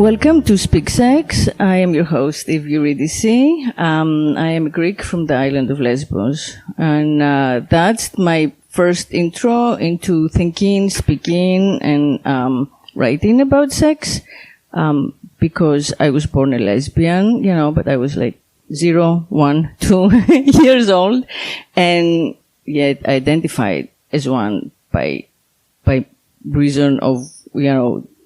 Welcome to Speak Sex. I am your host, Eurydice. I am a Greek from the island of Lesbos. And that's my first intro into thinking, speaking, and writing about sex. Because I was born a lesbian, but I was like 0, 1, 2 years old. And yet identified as one by reason of,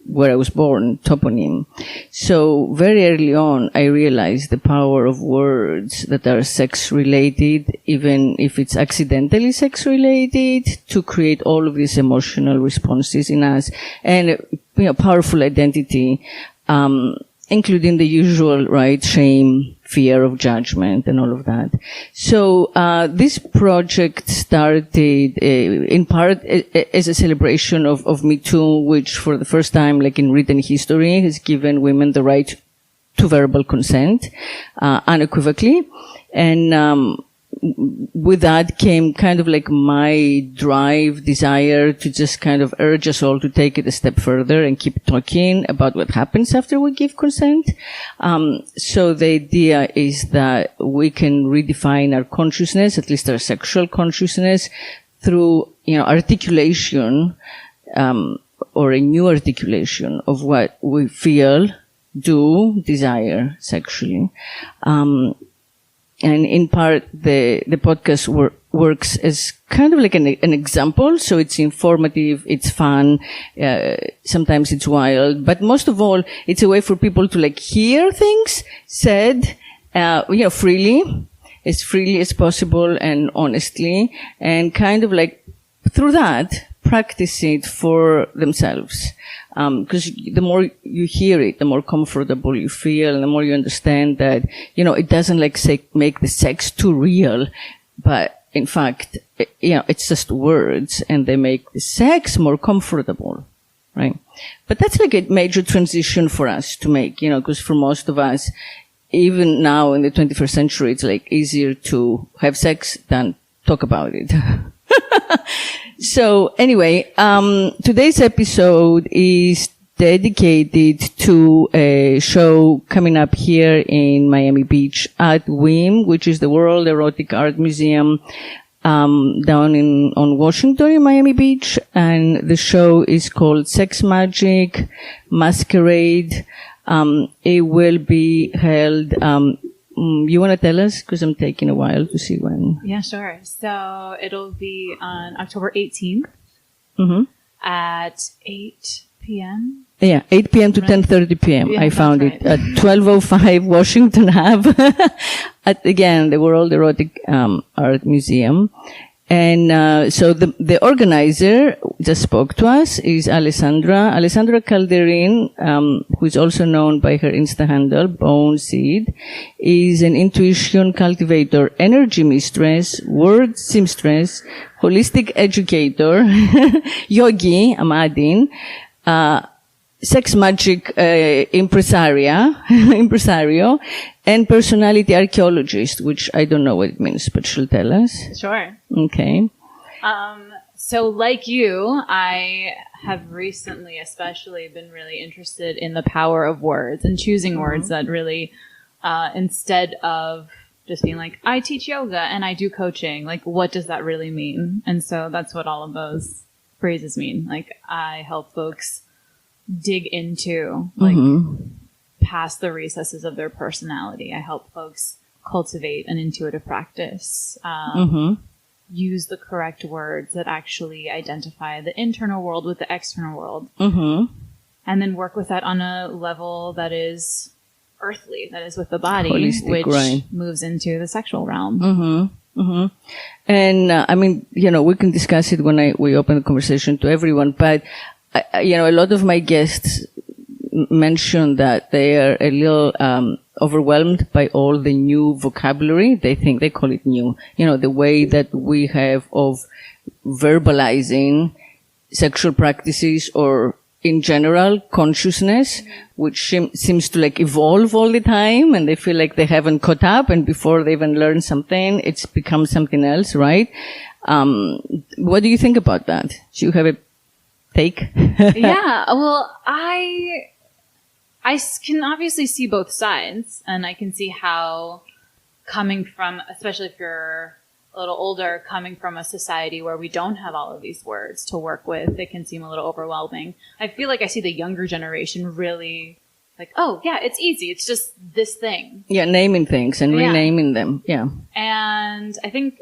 where I was born, toponym. So very early on, I realized the power of words that are sex-related, even if it's accidentally sex-related, to create all of these emotional responses in us, and powerful identity, including the usual, right, shame, fear of judgment, and all of that. So this project started in part as a celebration of Me Too, which for the first time, like in written history, has given women the right to verbal consent, unequivocally. And with that came kind of like my drive, desire to just kind of urge us all to take it a step further and keep talking about what happens after we give consent. So the idea is that we can redefine our consciousness, at least our sexual consciousness, through, articulation, or a new articulation of what we feel, do, desire sexually. And in part, the podcast works as kind of like an example. So it's informative, it's fun, sometimes it's wild, but most of all, it's a way for people to like hear things said, freely, as freely as possible and honestly, and kind of like through that, practice it for themselves. Because the more you hear it, the more comfortable you feel, and the more you understand that, it doesn't make the sex too real, but in fact, it's just words, and they make the sex more comfortable, right? But that's like a major transition for us to make, because for most of us, even now in the 21st century, it's like easier to have sex than talk about it. So anyway, today's episode is dedicated to a show coming up here in Miami Beach at WIM, which is the World Erotic Art Museum, down on Washington in Miami Beach. And the show is called Sex Magick, Masquerade. It will be held, you want to tell us? Because I'm taking a while to see when. Yeah, sure. So it'll be on October 18th at 8 p.m. Yeah, 8 p.m. to 10:30 p.m. Yeah, I found it at 1205 Washington Ave at, again, the World Erotic Art Museum. And so the organizer just spoke to us is Alessandra Calderin, who is also known by her Insta handle, Bone Seed, is an intuition cultivator, energy mistress, word seamstress, holistic educator, yogi, I'm adding, Sex Magick impresario, and personality archaeologist, which I don't know what it means, but she'll tell us. Sure. Okay. So like you, I have recently especially been really interested in the power of words and choosing words that really, instead of just being like, I teach yoga and I do coaching, like, what does that really mean? And so that's what all of those phrases mean. Like, I help folks dig into, like, past the recesses of their personality. I help folks cultivate an intuitive practice, use the correct words that actually identify the internal world with the external world, and then work with that on a level that is earthly, that is with the body, holistic, which moves into the sexual realm. And I mean, we can discuss it when we open the conversation to everyone, but a lot of my guests mention that they are a little overwhelmed by all the new vocabulary. They call it new. The way that we have of verbalizing sexual practices or in general consciousness, which seems to like evolve all the time, and they feel like they haven't caught up, and before they even learn something, it's become something else, right? What do you think about that? Do you have a take? Yeah, well, I can obviously see both sides, and I can see how coming from, especially if you're a little older, coming from a society where we don't have all of these words to work with, it can seem a little overwhelming. I feel like I see the younger generation really like, oh, yeah, it's easy. It's just this thing. Yeah, naming things and renaming them. Yeah. And I think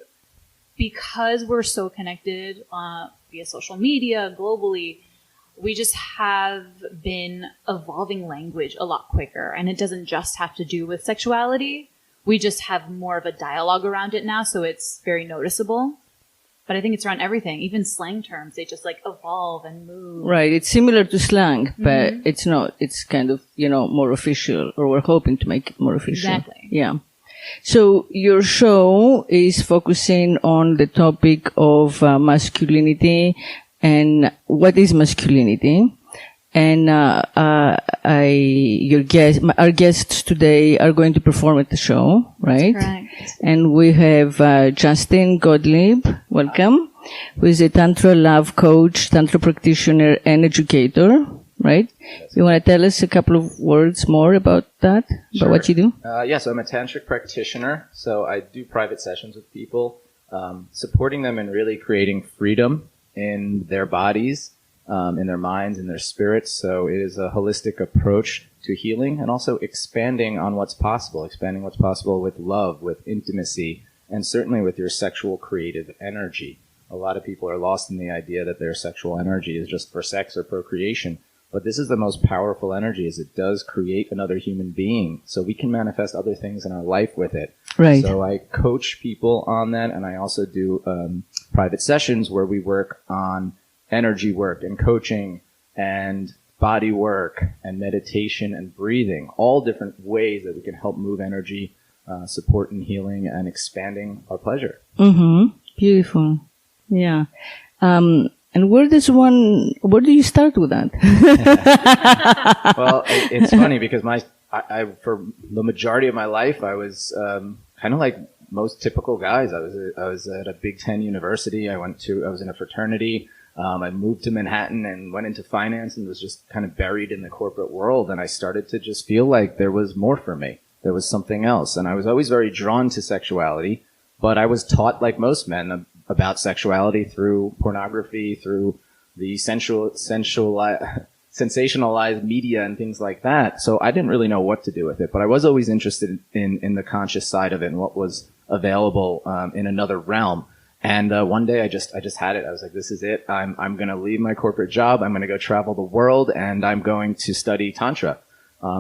because we're so connected via social media, globally, we just have been evolving language a lot quicker. And it doesn't just have to do with sexuality. We just have more of a dialogue around it now, so it's very noticeable. But I think it's around everything. Even slang terms, they just like evolve and move. Right. It's similar to slang, but it's not. It's kind of, more official, or we're hoping to make it more official. Exactly. Yeah. So your show is focusing on the topic of masculinity and what is masculinity. And our guests today are going to perform at the show, right? That's correct. And we have Justin Gottlieb, welcome, who is a Tantra love coach, Tantra practitioner, and educator, right? You want to tell us a couple of words more about that, Sure. about what you do? So I'm a tantric practitioner, so I do private sessions with people, supporting them in really creating freedom in their bodies, in their minds, in their spirits. So it is a holistic approach to healing and also expanding on what's possible with love, with intimacy, and certainly with your sexual creative energy. A lot of people are lost in the idea that their sexual energy is just for sex or procreation. But this is the most powerful energy, as it does create another human being. So we can manifest other things in our life with it. Right. So I coach people on that, and I also do private sessions where we work on energy work and coaching and body work and meditation and breathing, all different ways that we can help move energy, support and healing and expanding our pleasure. Mm-hmm. Beautiful. Yeah. And where do you start with that? Well, it's funny because I for the majority of my life, I was kind of like most typical guys. I was at a Big Ten university. I was in a fraternity. I moved to Manhattan and went into finance and was just kind of buried in the corporate world. And I started to just feel like there was more for me. There was something else. And I was always very drawn to sexuality, but I was taught, like most men, about sexuality through pornography, through the sensationalized media and things like that. So I didn't really know what to do with it, but I was always interested in the conscious side of it and what was available in another realm. And one day I just had it. I was like, this is it. I'm going to leave my corporate job. I'm going to go travel the world, and I'm going to study tantra.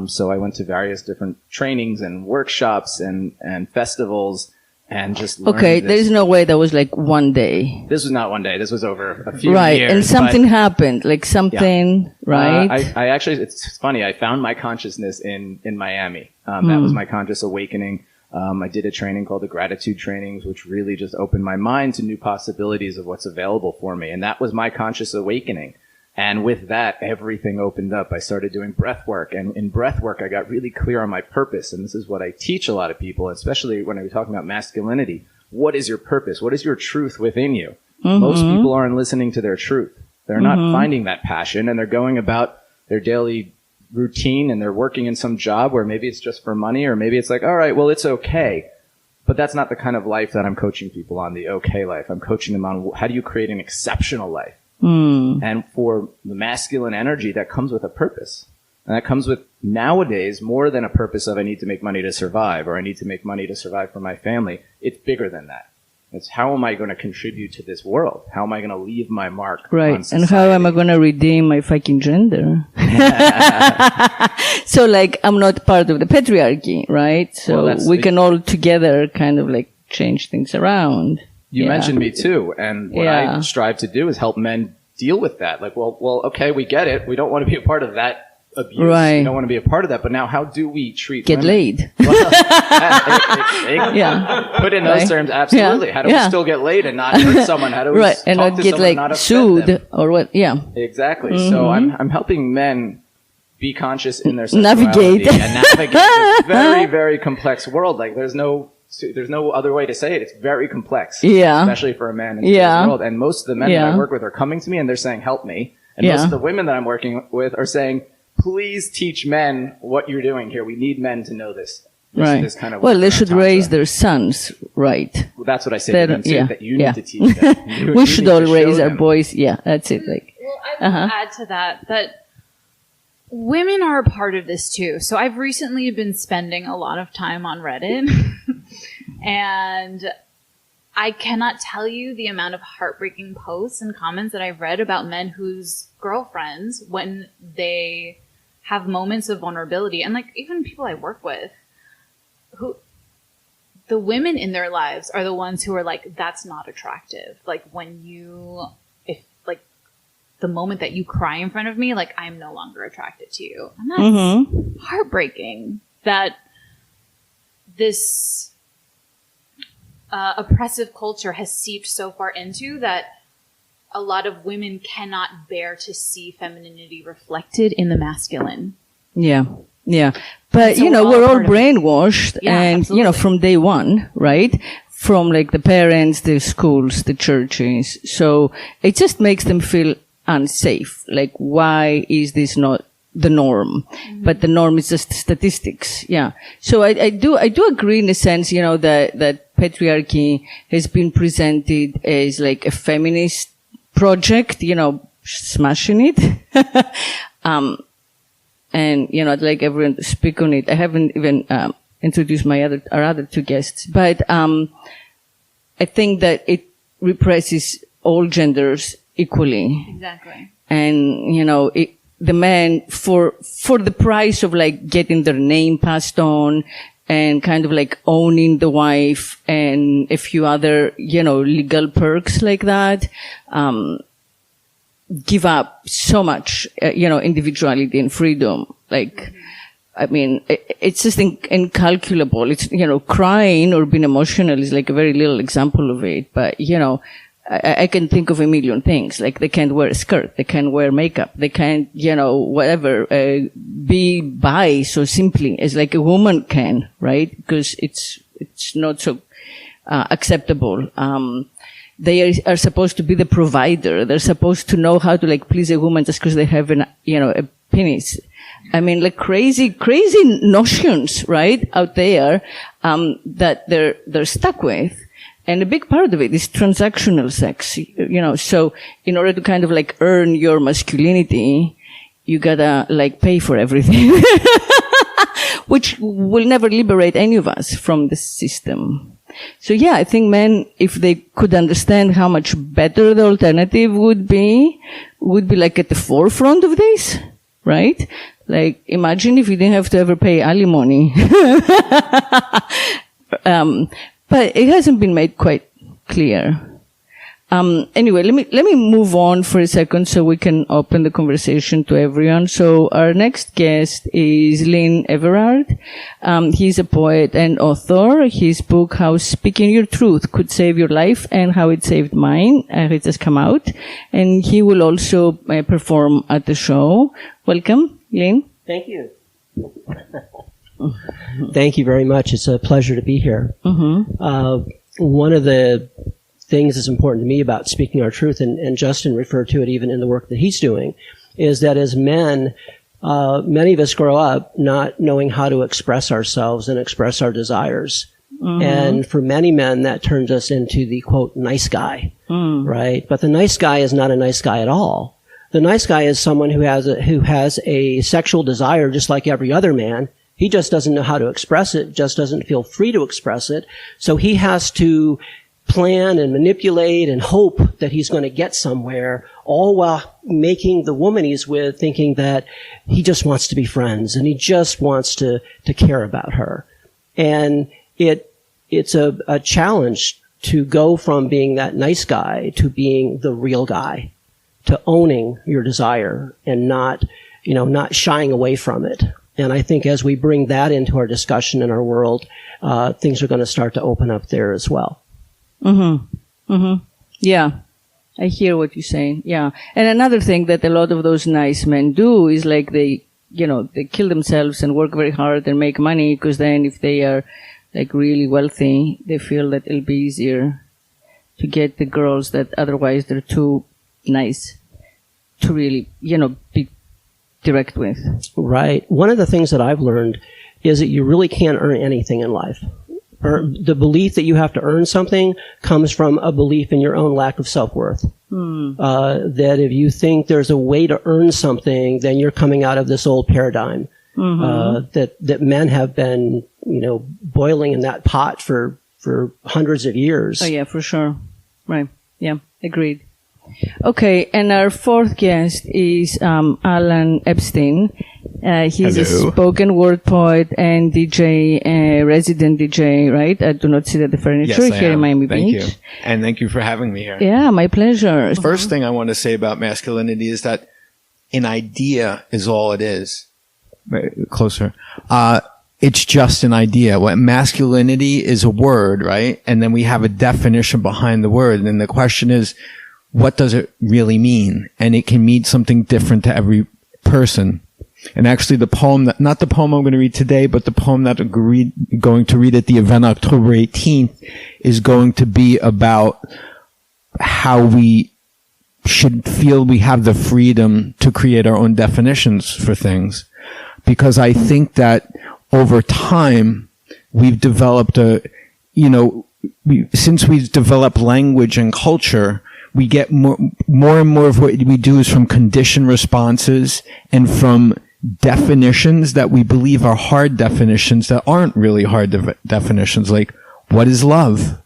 So I went to various different trainings and workshops and festivals and just learned Okay, this. there is no way that was like one day. This was not one day. This was over a few Right, years. and something happened, like something, right? I actually, it's funny. I found my consciousness in Miami. That was my conscious awakening. I did a training called the Gratitude Trainings, which really just opened my mind to new possibilities of what's available for me. And that was my conscious awakening. And with that, everything opened up. I started doing breath work. And in breath work, I got really clear on my purpose. And this is what I teach a lot of people, especially when I'm talking about masculinity. What is your purpose? What is your truth within you? Mm-hmm. Most people aren't listening to their truth. They're not finding that passion, and they're going about their daily routine, and they're working in some job where maybe it's just for money, or maybe it's like, all right, well, it's okay. But that's not the kind of life that I'm coaching people on, the okay life. I'm coaching them on how do you create an exceptional life? And for the masculine energy, that comes with a purpose. And that comes with, nowadays, more than a purpose of I need to make money to survive, or I need to make money to survive for my family. It's bigger than that. It's how am I going to contribute to this world? How am I going to leave my mark Right. on society? And how am I going to redeem my fucking gender? So like, I'm not part of the patriarchy, right? So Well, we can all together kind of like change things around. You mentioned me too, and what Yeah. I strive to do is help men deal with that. Like, well, okay, we get it. We don't want to be a part of that abuse. Right. We don't want to be a part of that. But now, how do we treat Get women? laid. Well, Yeah. Put in those Right. terms, absolutely. Yeah. How do we Yeah. still get laid and not hurt someone? How do we Right. And talk not to get someone and not like upset sued them? or what? Yeah. Exactly. So I'm helping men be conscious in their Navigate. sexuality and navigate this very, very complex world. Like there's no other way to say it. It's very complex. Yeah. Especially for a man in Yeah. today's world. And most of the men that Yeah. I work with are coming to me and they're saying, help me. And Yeah. most of the women that I'm working with are saying, please teach men what you're doing here. We need men to know this. Right. This kind of well, they should tantra. raise their sons right. Well, that's what I say to them too, that you need to teach them. We should all raise our boys. Yeah, that's it. Like, well, I will add to that women are a part of this too. So I've recently been spending a lot of time on Reddit, and I cannot tell you the amount of heartbreaking posts and comments that I've read about men whose girlfriends, when they have moments of vulnerability, and like even people I work with, who the women in their lives are the ones who are like, that's not attractive. Like if like the moment that you cry in front of me, like I'm no longer attracted to you. And that's heartbreaking that this oppressive culture has seeped so far into that a lot of women cannot bear to see femininity reflected in the masculine. Yeah. Yeah. But, So we're all brainwashed Yeah, and, absolutely. from day one, right? From like the parents, the schools, the churches. So it just makes them feel unsafe. Like, why is this not the norm? But the norm is just statistics. Yeah. So I do agree in a sense, that patriarchy has been presented as like a feminist project, smashing it. And, I'd like everyone to speak on it. I haven't even, introduced our other two guests, but, I think that it represses all genders equally. Exactly. And, the men for the price of like getting their name passed on and kind of like owning the wife and a few other, legal perks like that, give up so much, individuality and freedom. Like, I mean, it's just incalculable. It's, crying or being emotional is like a very little example of it. But, I can think of a million things. Like they can't wear a skirt, they can't wear makeup, they can't, whatever, be bi so simply as like a woman can, right? Because it's not so acceptable. They are supposed to be the provider. They're supposed to know how to like please a woman just because they have a penis. I mean, like crazy notions, right, out there, that they're stuck with. And a big part of it is transactional sex, so in order to kind of like earn your masculinity, you gotta like pay for everything, which will never liberate any of us from the system. So yeah, I think men, if they could understand how much better the alternative would be like at the forefront of this, right? Like imagine if you didn't have to ever pay alimony. But it hasn't been made quite clear. Anyway, let me move on for a second so we can open the conversation to everyone. So our next guest is Lynn Everard. He's a poet and author. His book, How Speaking Your Truth Could Save Your Life and How It Saved Mine, it has come out. And he will also perform at the show. Welcome, Lynn. Thank you. Thank you very much. It's a pleasure to be here. One of the things that's important to me about speaking our truth, and Justin referred to it even in the work that he's doing, is that as men, many of us grow up not knowing how to express ourselves and express our desires. And for many men, that turns us into the, quote, nice guy, right? But the nice guy is not a nice guy at all. The nice guy is someone who has a sexual desire just like every other man. He just doesn't know how to express it, just doesn't feel free to express it. So he has to plan and manipulate and hope that he's going to get somewhere, all while making the woman he's with thinking that he just wants to be friends and he just wants to care about her. And it's a challenge to go from being that nice guy to being the real guy, to owning your desire and not shying away from it. And I think as we bring that into our discussion in our world, things are going to start to open up there as well. Yeah, I hear what you're saying. Yeah. And another thing that a lot of those nice men do is like they kill themselves and work very hard and make money because then if they are like really wealthy, they feel that it'll be easier to get the girls that otherwise they're too nice to really, be direct with. Right. One of the things that I've learned is that you really can't earn anything in life. The belief that you have to earn something comes from a belief in your own lack of self-worth. That if you think there's a way to earn something, then you're coming out of this old paradigm. That men have been, boiling in that pot for hundreds of years. Oh yeah, for sure. Right. Yeah, agreed. Okay, and our fourth guest is Alan Epstein. He's a spoken word poet and DJ, resident DJ, right? I do not sit at the furniture here in Miami Beach. Thank you. And thank you for having me here. Yeah, my pleasure. First thing I want to say about masculinity is that an idea is all it is. Closer. It's just an idea. What masculinity is a word, right? And then we have a definition behind the word. And then the question is, what does it really mean? And it can mean something different to every person. And actually the poem, not the poem I'm going to read today, but the poem that I'm going to read at the event October 18th is going to be about how we should feel we have the freedom to create our own definitions for things. Because I think that over time, we've developed since we've developed language and culture, we get more and more of what we do is from conditioned responses and from definitions that we believe are hard definitions that aren't really hard definitions. Like, what is love?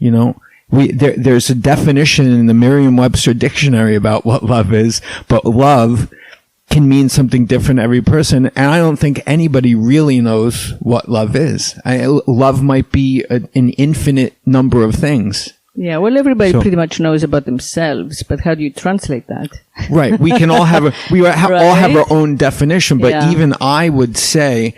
There's a definition in the Merriam-Webster dictionary about what love is, but love can mean something different to every person. And I don't think anybody really knows what love is. Love might be an infinite number of things. Yeah, well, everybody pretty much knows about themselves, but how do you translate that? Right. We can all have all have our own definition, but even I would say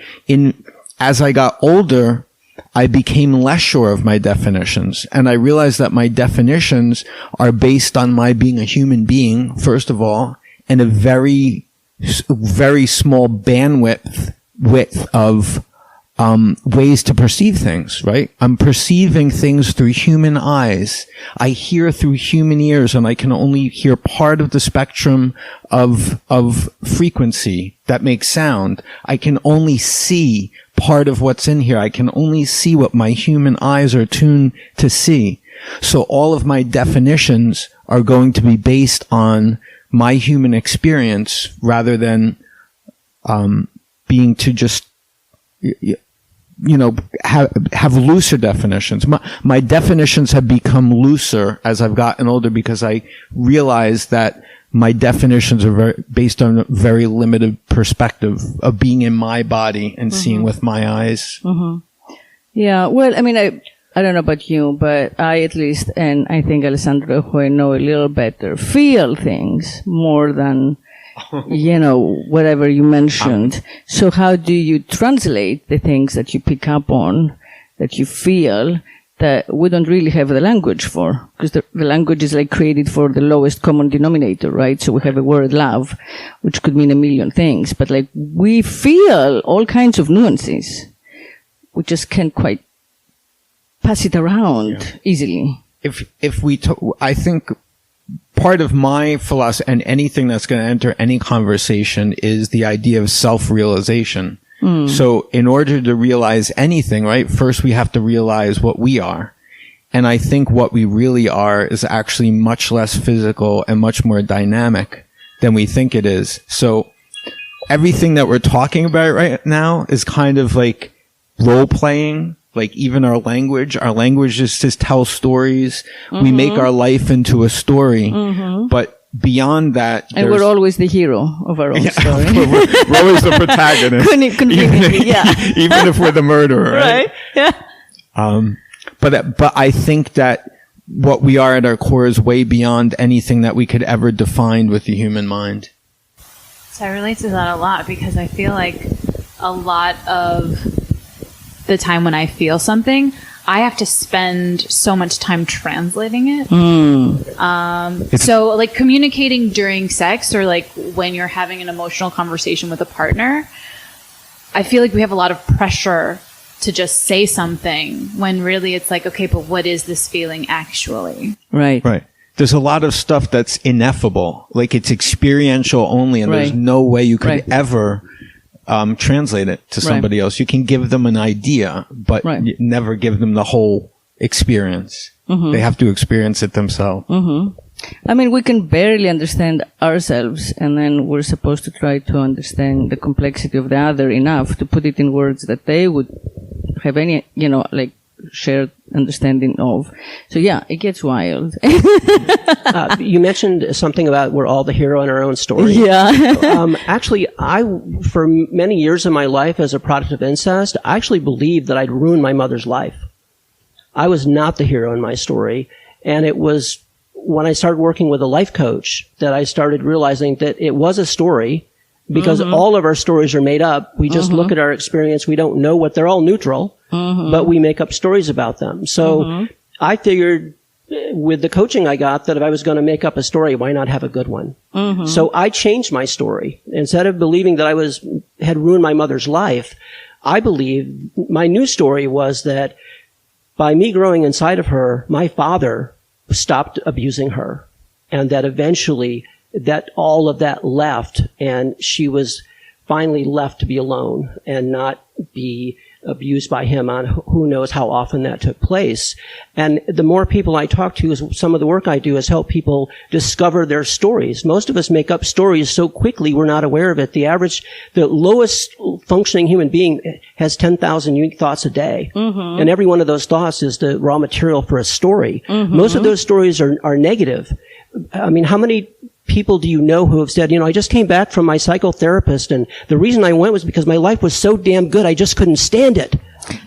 as I got older, I became less sure of my definitions. And I realized that my definitions are based on my being a human being, first of all, and a very, very small bandwidth of ways to perceive things, right? I'm perceiving things through human eyes. I hear through human ears, and I can only hear part of the spectrum of frequency that makes sound. I can only see part of what's in here. I can only see what my human eyes are tuned to see. So all of my definitions are going to be based on my human experience rather than being to just have looser definitions. My definitions have become looser as I've gotten older because I realize that my definitions are based on a very limited perspective of being in my body and seeing with my eyes. Yeah, well, I mean, I don't know about you, but I at least, and I think Alessandro, who I know a little better, feel things more than whatever you mentioned. So how do you translate the things that you pick up on, that you feel, that we don't really have the language for? Because the language is like created for the lowest common denominator, right? So we have a word love, which could mean a million things, but like we feel all kinds of nuances. We just can't quite pass it around easily. I think part of my philosophy and anything that's going to enter any conversation is the idea of self-realization. So in order to realize anything, right, first we have to realize what we are. And I think what we really are is actually much less physical and much more dynamic than we think it is. So everything that we're talking about right now is kind of like role-playing. Like even our language is to tell stories. We make our life into a story. But beyond that, and we're always the hero of our own story. we're always the protagonist. Even if we're the murderer, right? Yeah. But I think that what we are at our core is way beyond anything that we could ever define with the human mind. So I relate to that a lot because I feel like a lot of the time when I feel something, I have to spend so much time translating it. So like communicating during sex or like when you're having an emotional conversation with a partner, I feel like we have a lot of pressure to just say something when really it's like, okay, but what is this feeling actually? Right. there's a lot of stuff that's ineffable. Like it's experiential only, and there's no way you could ever translate it to somebody else. You can give them an idea, but you never give them the whole experience. They have to experience it themselves. I mean, we can barely understand ourselves, and then we're supposed to try to understand the complexity of the other enough to put it in words that they would have any, like shared understanding of. So yeah, it gets wild. You mentioned something about we're all the hero in our own story. Yeah. Actually, for many years of my life as a product of incest, I actually believed that I'd ruined my mother's life. I was not the hero in my story. And it was when I started working with a life coach that I started realizing that it was a story, because all of our stories are made up. We just look at our experience. We don't know what they're all neutral, but we make up stories about them. So I figured with the coaching I got that if I was going to make up a story, why not have a good one? So I changed my story. Instead of believing that I had ruined my mother's life, I believe my new story was that by me growing inside of her, my father stopped abusing her, and that eventually that all of that left, and she was finally left to be alone and not be abused by him on who knows how often that took place. And the more people I talk to, some of the work I do is help people discover their stories. Most of us make up stories so quickly we're not aware of it. The lowest functioning human being has 10,000 unique thoughts a day. And every one of those thoughts is the raw material for a story. Most of those stories are negative. I mean, how many people do you know who have said, I just came back from my psychotherapist, and the reason I went was because my life was so damn good, I just couldn't stand it.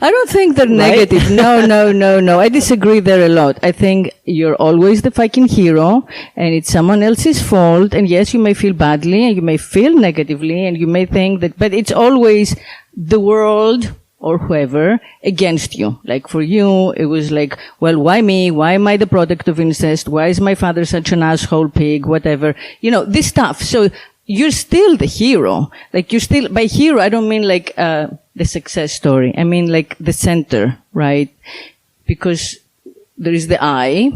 I don't think they're negative. No. I disagree there a lot. I think you're always the fucking hero, and it's someone else's fault. And yes, you may feel badly, and you may feel negatively, and you may think that, but it's always the world or whoever against you. Like for you, it was like, well, why me? Why am I the product of incest? Why is my father such an asshole pig? Whatever. This stuff. So you're still the hero. Like you're still, by hero, I don't mean like, the success story. I mean like the center, right? Because there is the I,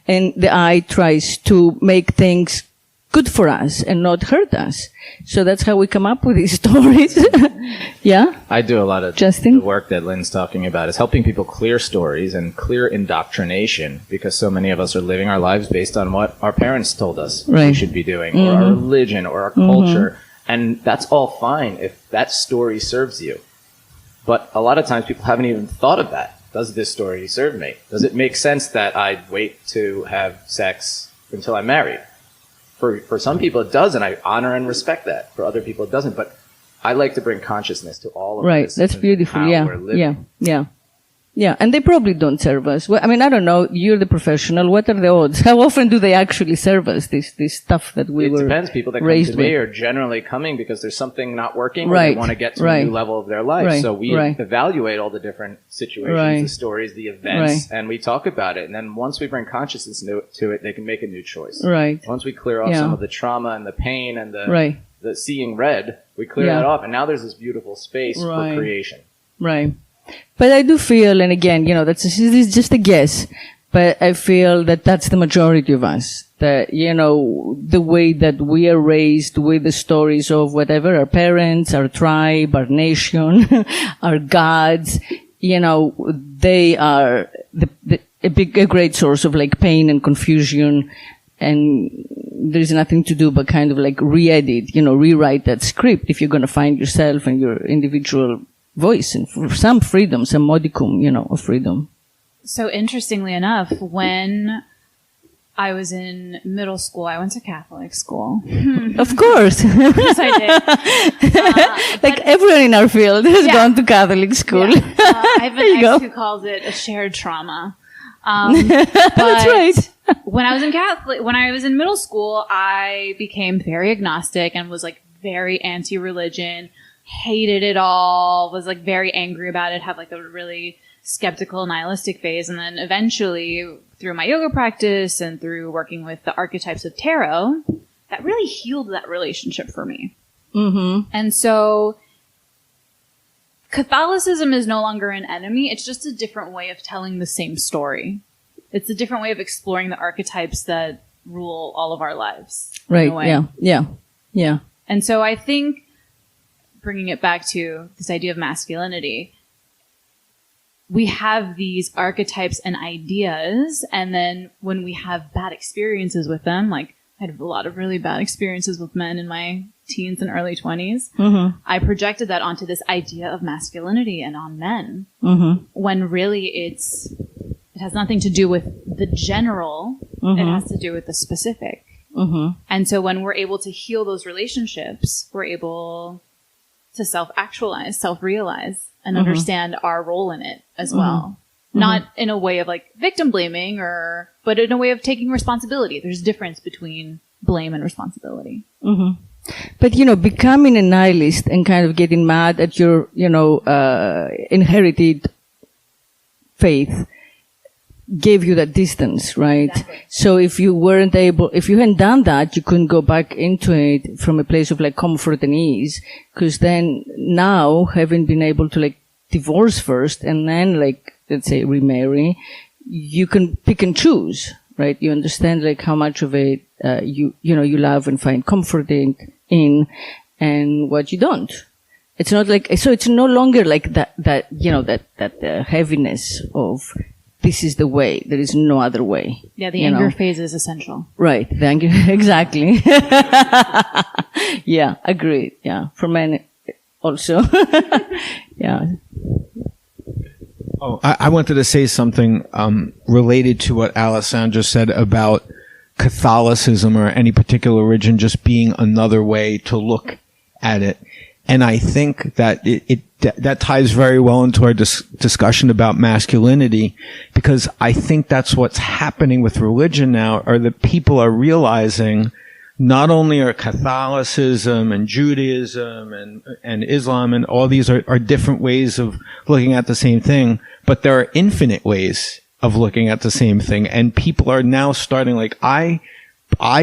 and the I tries to make things good for us and not hurt us. So that's how we come up with these stories. Yeah? I do a lot of Justin? the work that Lynn's talking about is helping people clear stories and clear indoctrination, because so many of us are living our lives based on what our parents told us we should be doing, or our religion, or our culture. And that's all fine if that story serves you. But a lot of times people haven't even thought of that. Does this story serve me? Does it make sense that I'd wait to have sex until I'm married? For some people it does, and I honor and respect that. For other people it doesn't. But I like to bring consciousness to all of this. Right, that's beautiful. How Yeah, we're living. Yeah, and they probably don't serve us. Well, I mean, I don't know. You're the professional. What are the odds? How often do they actually serve us? This stuff that we were raised with. It depends. People that come to me are generally coming because there's something not working, or Right, they want to get to right. a new level of their life. Right, So we right. evaluate all the different situations, Right. the stories, the events, and we talk about it. And then once we bring consciousness to it, they can make a new choice. Right. Once we clear off Yeah. some of the trauma and the pain and Right. the seeing red, we clear Yeah. that off, and now there's this beautiful space Right. for creation. Right. But I do feel, and again, this is just a guess, but I feel that that's the majority of us. That, the way that we are raised with the stories of whatever, our parents, our tribe, our nation, our gods, they are a great source of like pain and confusion, and there's nothing to do but kind of like re-edit, rewrite that script if you're going to find yourself and your individual voice and some freedom, some modicum, of freedom. So interestingly enough, when I was in middle school, I went to Catholic school. Of course. Yes, I did. Like everyone in our field has gone to Catholic school. Yeah. I have There you an go. ex who calls it a shared trauma. That's right. When I was in middle school, I became very agnostic and was like very anti-religion, hated it all, was like very angry about it, had like a really skeptical, nihilistic phase. And then eventually through my yoga practice and through working with the archetypes of tarot, that really healed that relationship for me. Mm-hmm. And so Catholicism is no longer an enemy. It's just a different way of telling the same story. it's a different way of exploring the archetypes that rule all of our lives. Right. Yeah. And so I think, bringing it back to this idea of masculinity, we have these archetypes and ideas, and then when we have bad experiences with them, like I had a lot of really bad experiences with men in my teens and early 20s, I projected that onto this idea of masculinity and on men, when really it has nothing to do with the general, it has to do with the specific. And so when we're able to heal those relationships, we're able to self-actualize, self-realize, and understand our role in it as well. Not in a way of like victim blaming but in a way of taking responsibility. There's a difference between blame and responsibility. But, becoming a nihilist and kind of getting mad at your, inherited faith gave you that distance, right? Exactly. So if you hadn't done that, you couldn't go back into it from a place of like comfort and ease. Because then now, having been able to like divorce first and then like, let's say remarry, you can pick and choose, right? You understand like how much of it, you love and find comfort in and what you don't. It's not like, so it's no longer like that heaviness of, this is the way. There is no other way. Yeah, the anger phase is essential. Right. The anger, exactly. Yeah, agreed. Yeah. For men also. Yeah. Oh, I wanted to say something related to what Alessandra said about Catholicism or any particular religion just being another way to look at it. And I think that that ties very well into our discussion about masculinity, because I think that's what's happening with religion now, are that people are realizing not only are Catholicism and Judaism and Islam and all these are different ways of looking at the same thing, but there are infinite ways of looking at the same thing. And people are now starting, like I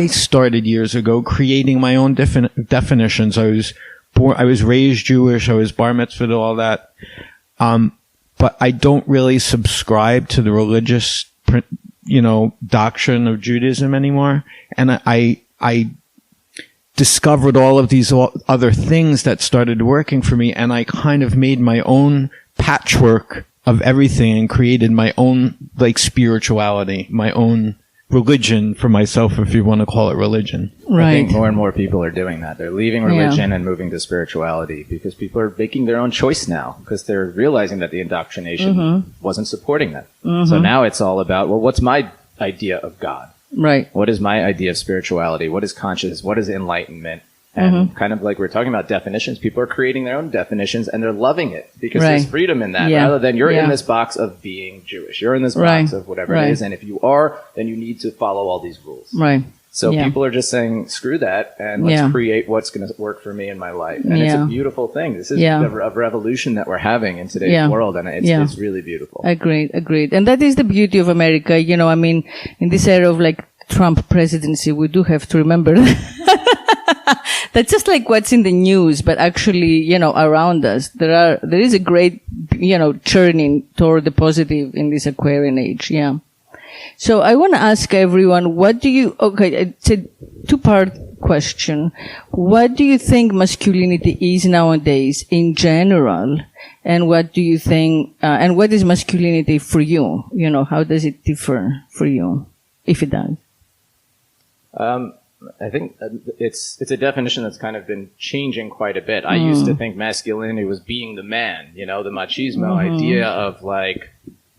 started years ago creating my own definitions. I was raised Jewish. I was bar mitzvahed, all that. But I don't really subscribe to the religious, doctrine of Judaism anymore. And I discovered all of these other things that started working for me. And I kind of made my own patchwork of everything and created my own, like, spirituality, my own religion for myself, if you want to call it religion. Right. I think more and more people are doing that. They're leaving religion and moving to spirituality because people are making their own choice now because they're realizing that the indoctrination wasn't supporting them. So now it's all about, well, what's my idea of God? Right. What is my idea of spirituality? What is consciousness? What is enlightenment? And kind of like we're talking about definitions, people are creating their own definitions and they're loving it because there's freedom in that rather than you're in this box of being Jewish. You're in this box of whatever it is. And if you are, then you need to follow all these rules. Right. So people are just saying, screw that and let's create what's going to work for me in my life. And it's a beautiful thing. This is a revolution that we're having in today's world. And it's really beautiful. Agreed. And that is the beauty of America. In this era of like Trump presidency, we do have to remember that's just like what's in the news, but actually, around us, there is a great, churning toward the positive in this Aquarian age. Yeah. So I want to ask everyone, it's a two-part question. What do you think masculinity is nowadays in general? And what do you think, and what is masculinity for you? How does it differ for you, if it does? I think it's a definition that's kind of been changing quite a bit. I used to think masculinity was being the man, the machismo idea of like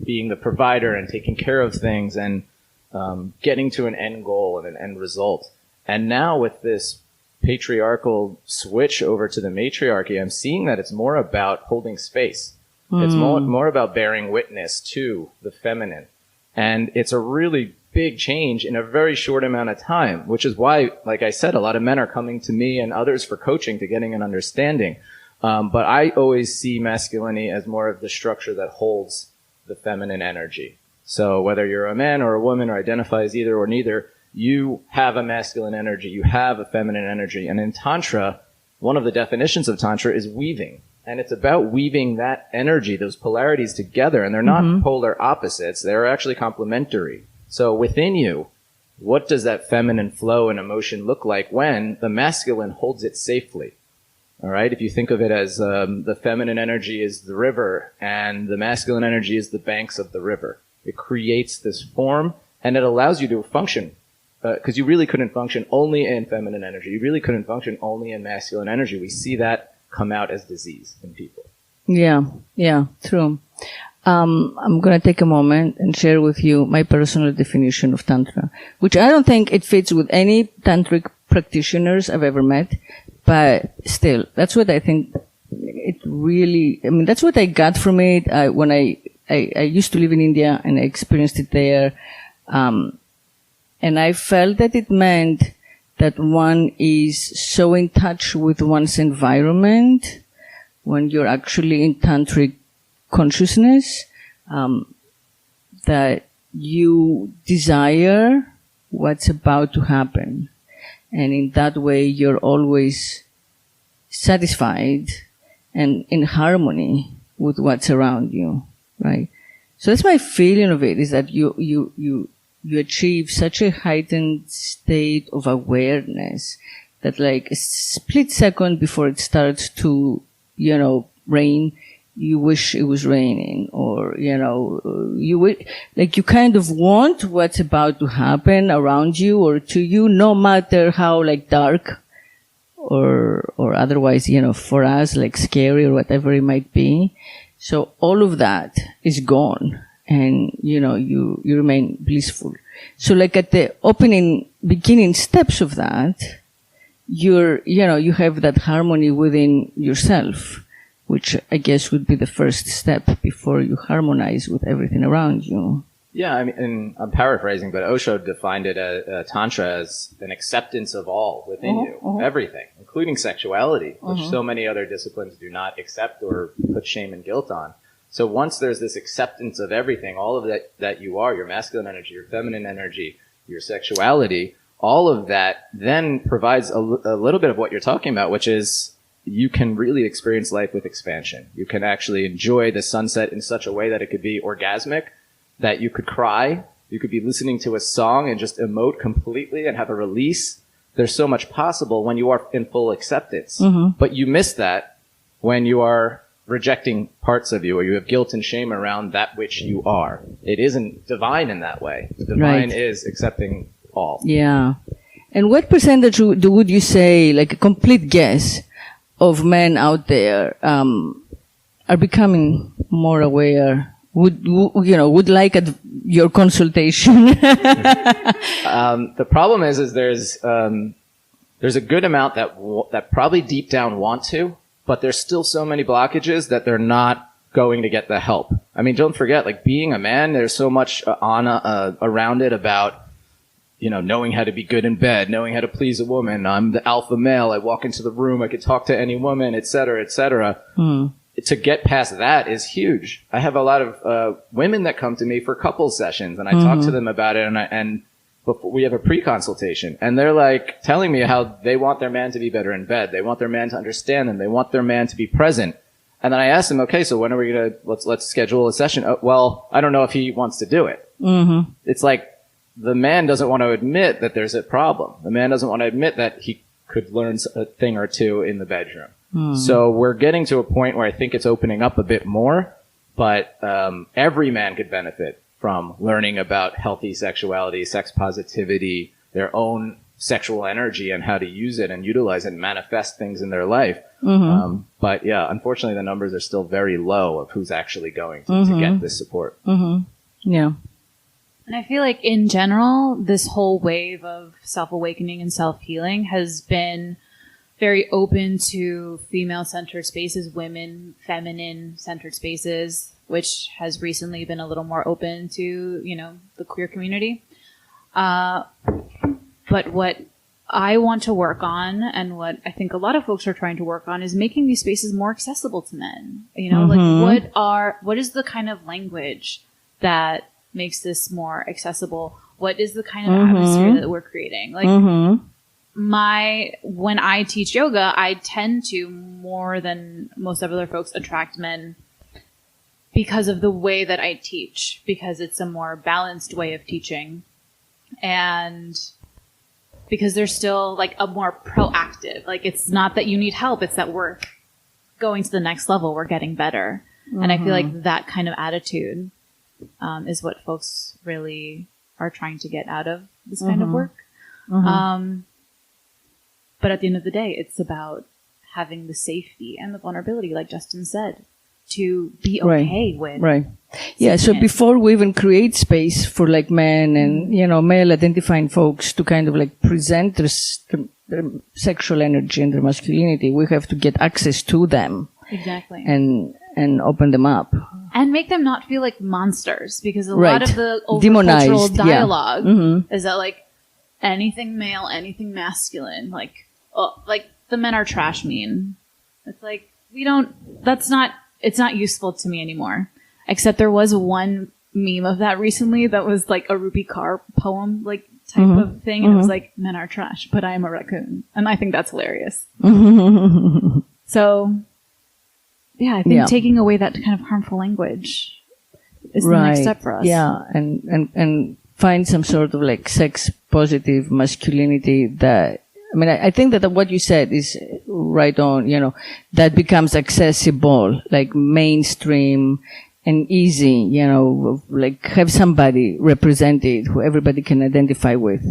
being the provider and taking care of things and getting to an end goal and an end result. And now with this patriarchal switch over to the matriarchy, I'm seeing that it's more about holding space. It's more about bearing witness to the feminine. And it's a really big change in a very short amount of time, which is why, like I said, a lot of men are coming to me and others for coaching to getting an understanding. But I always see masculinity as more of the structure that holds the feminine energy. So whether you're a man or a woman or identify as either or neither, you have a masculine energy, you have a feminine energy. And in Tantra, one of the definitions of Tantra is weaving. And it's about weaving that energy, those polarities together. And they're not polar opposites. They're actually complementary. So within you, what does that feminine flow and emotion look like when the masculine holds it safely? All right. If you think of it as the feminine energy is the river and the masculine energy is the banks of the river, it creates this form and it allows you to function. Because you really couldn't function only in feminine energy. You really couldn't function only in masculine energy. We see that come out as disease in people. Yeah, true. I'm going to take a moment and share with you my personal definition of Tantra, which I don't think it fits with any tantric practitioners I've ever met, but still, that's what I think it really, I mean, that's what I got from it. When I used to live in India and I experienced it there, and I felt that it meant that one is so in touch with one's environment when you're actually in tantric consciousness, that you desire what's about to happen. And in that way, you're always satisfied and in harmony with what's around you, right? So that's my feeling of it, is that you achieve such a heightened state of awareness that like a split second before it starts to, rain, you wish it was raining, or, you kind of want what's about to happen around you or to you, no matter how like dark or otherwise, for us, like scary or whatever it might be. So all of that is gone. And, you remain blissful. So like at the beginning steps of that, you have that harmony within yourself, which I guess would be the first step before you harmonize with everything around you. Yeah, I mean, and I'm paraphrasing, but Osho defined it as Tantra as an acceptance of all within you, everything, including sexuality, which so many other disciplines do not accept or put shame and guilt on. So once there's this acceptance of everything, all of that you are, your masculine energy, your feminine energy, your sexuality, all of that then provides a little bit of what you're talking about, which is you can really experience life with expansion. You can actually enjoy the sunset in such a way that it could be orgasmic, that you could cry, you could be listening to a song and just emote completely and have a release. There's so much possible when you are in full acceptance. But you miss that when you are rejecting parts of you, or you have guilt and shame around that which you are. It isn't divine in that way. The divine is accepting all. Yeah. And what percentage would you say, like a complete guess, of men out there are becoming more aware? Would like your consultation? The problem is there's a good amount that probably deep down want to, but there's still so many blockages that they're not going to get the help. I mean, don't forget, like being a man, there's so much around it about, knowing how to be good in bed, knowing how to please a woman. I'm the alpha male. I walk into the room. I could talk to any woman, et cetera, et cetera. To get past that is huge. I have a lot of women that come to me for couples sessions, and I talk to them about it, and before we have a pre-consultation, and they're like telling me how they want their man to be better in bed. They want their man to understand them. They want their man to be present. And then I ask them, okay, so when are we going to, let's schedule a session. Well, I don't know if he wants to do it. It's like the man doesn't want to admit that there's a problem. The man doesn't want to admit that he could learn a thing or two in the bedroom. So we're getting to a point where I think it's opening up a bit more, but every man could benefit from learning about healthy sexuality, sex positivity, their own sexual energy and how to use it and utilize it and manifest things in their life. But yeah, unfortunately the numbers are still very low of who's actually going to get this support. Yeah. And I feel like in general, this whole wave of self-awakening and self-healing has been very open to female-centered spaces, women, feminine-centered spaces, which has recently been a little more open to, the queer community. But what I want to work on, and what I think a lot of folks are trying to work on, is making these spaces more accessible to men. Like what is the kind of language that makes this more accessible? What is the kind of atmosphere that we're creating? Like, when I teach yoga, I tend to, more than most other folks, attract men because of the way that I teach, because it's a more balanced way of teaching. And because they're still like a more proactive, like it's not that you need help, it's that we're going to the next level, we're getting better. And I feel like that kind of attitude is what folks really are trying to get out of this kind of work. But at the end of the day, it's about having the safety and the vulnerability, like Justin said, to be okay with. Right. Yeah. So before we even create space for like men and, male identifying folks to kind of like present their sexual energy and their masculinity, we have to get access to them. Exactly. And open them up. And make them not feel like monsters, because a lot of the cultural demonized dialogue is that like anything male, anything masculine, like the men are trash mean. It's like, it's not useful to me anymore. Except there was one meme of that recently that was like a Rupi Kaur poem, like type of thing. And it was like, men are trash, but I am a raccoon. And I think that's hilarious. So, yeah, I think taking away that kind of harmful language is the next step for us. Yeah, and find some sort of like sex positive masculinity that, I think that what you said is right on, that becomes accessible, like mainstream and easy, like have somebody represented who everybody can identify with.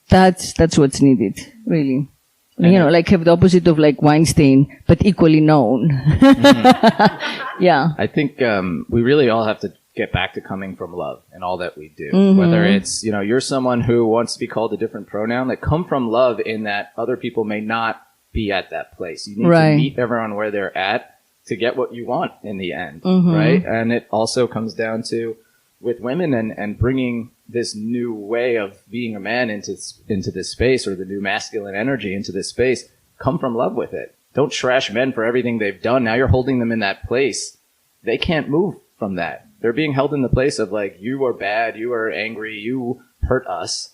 That's what's needed, really. Like have the opposite of like Weinstein, but equally known. Yeah. I think we really all have to get back to coming from love in all that we do. Whether it's, you're someone who wants to be called a different pronoun, that come from love in that other people may not be at that place. You need to meet everyone where they're at to get what you want in the end, right? And it also comes down to with women and bringing this new way of being a man into this space, or the new masculine energy into this space. Come from love with it. Don't trash men for everything they've done. Now you're holding them in that place. They can't move from that. They're being held in the place of like, you are bad, you are angry, you hurt us.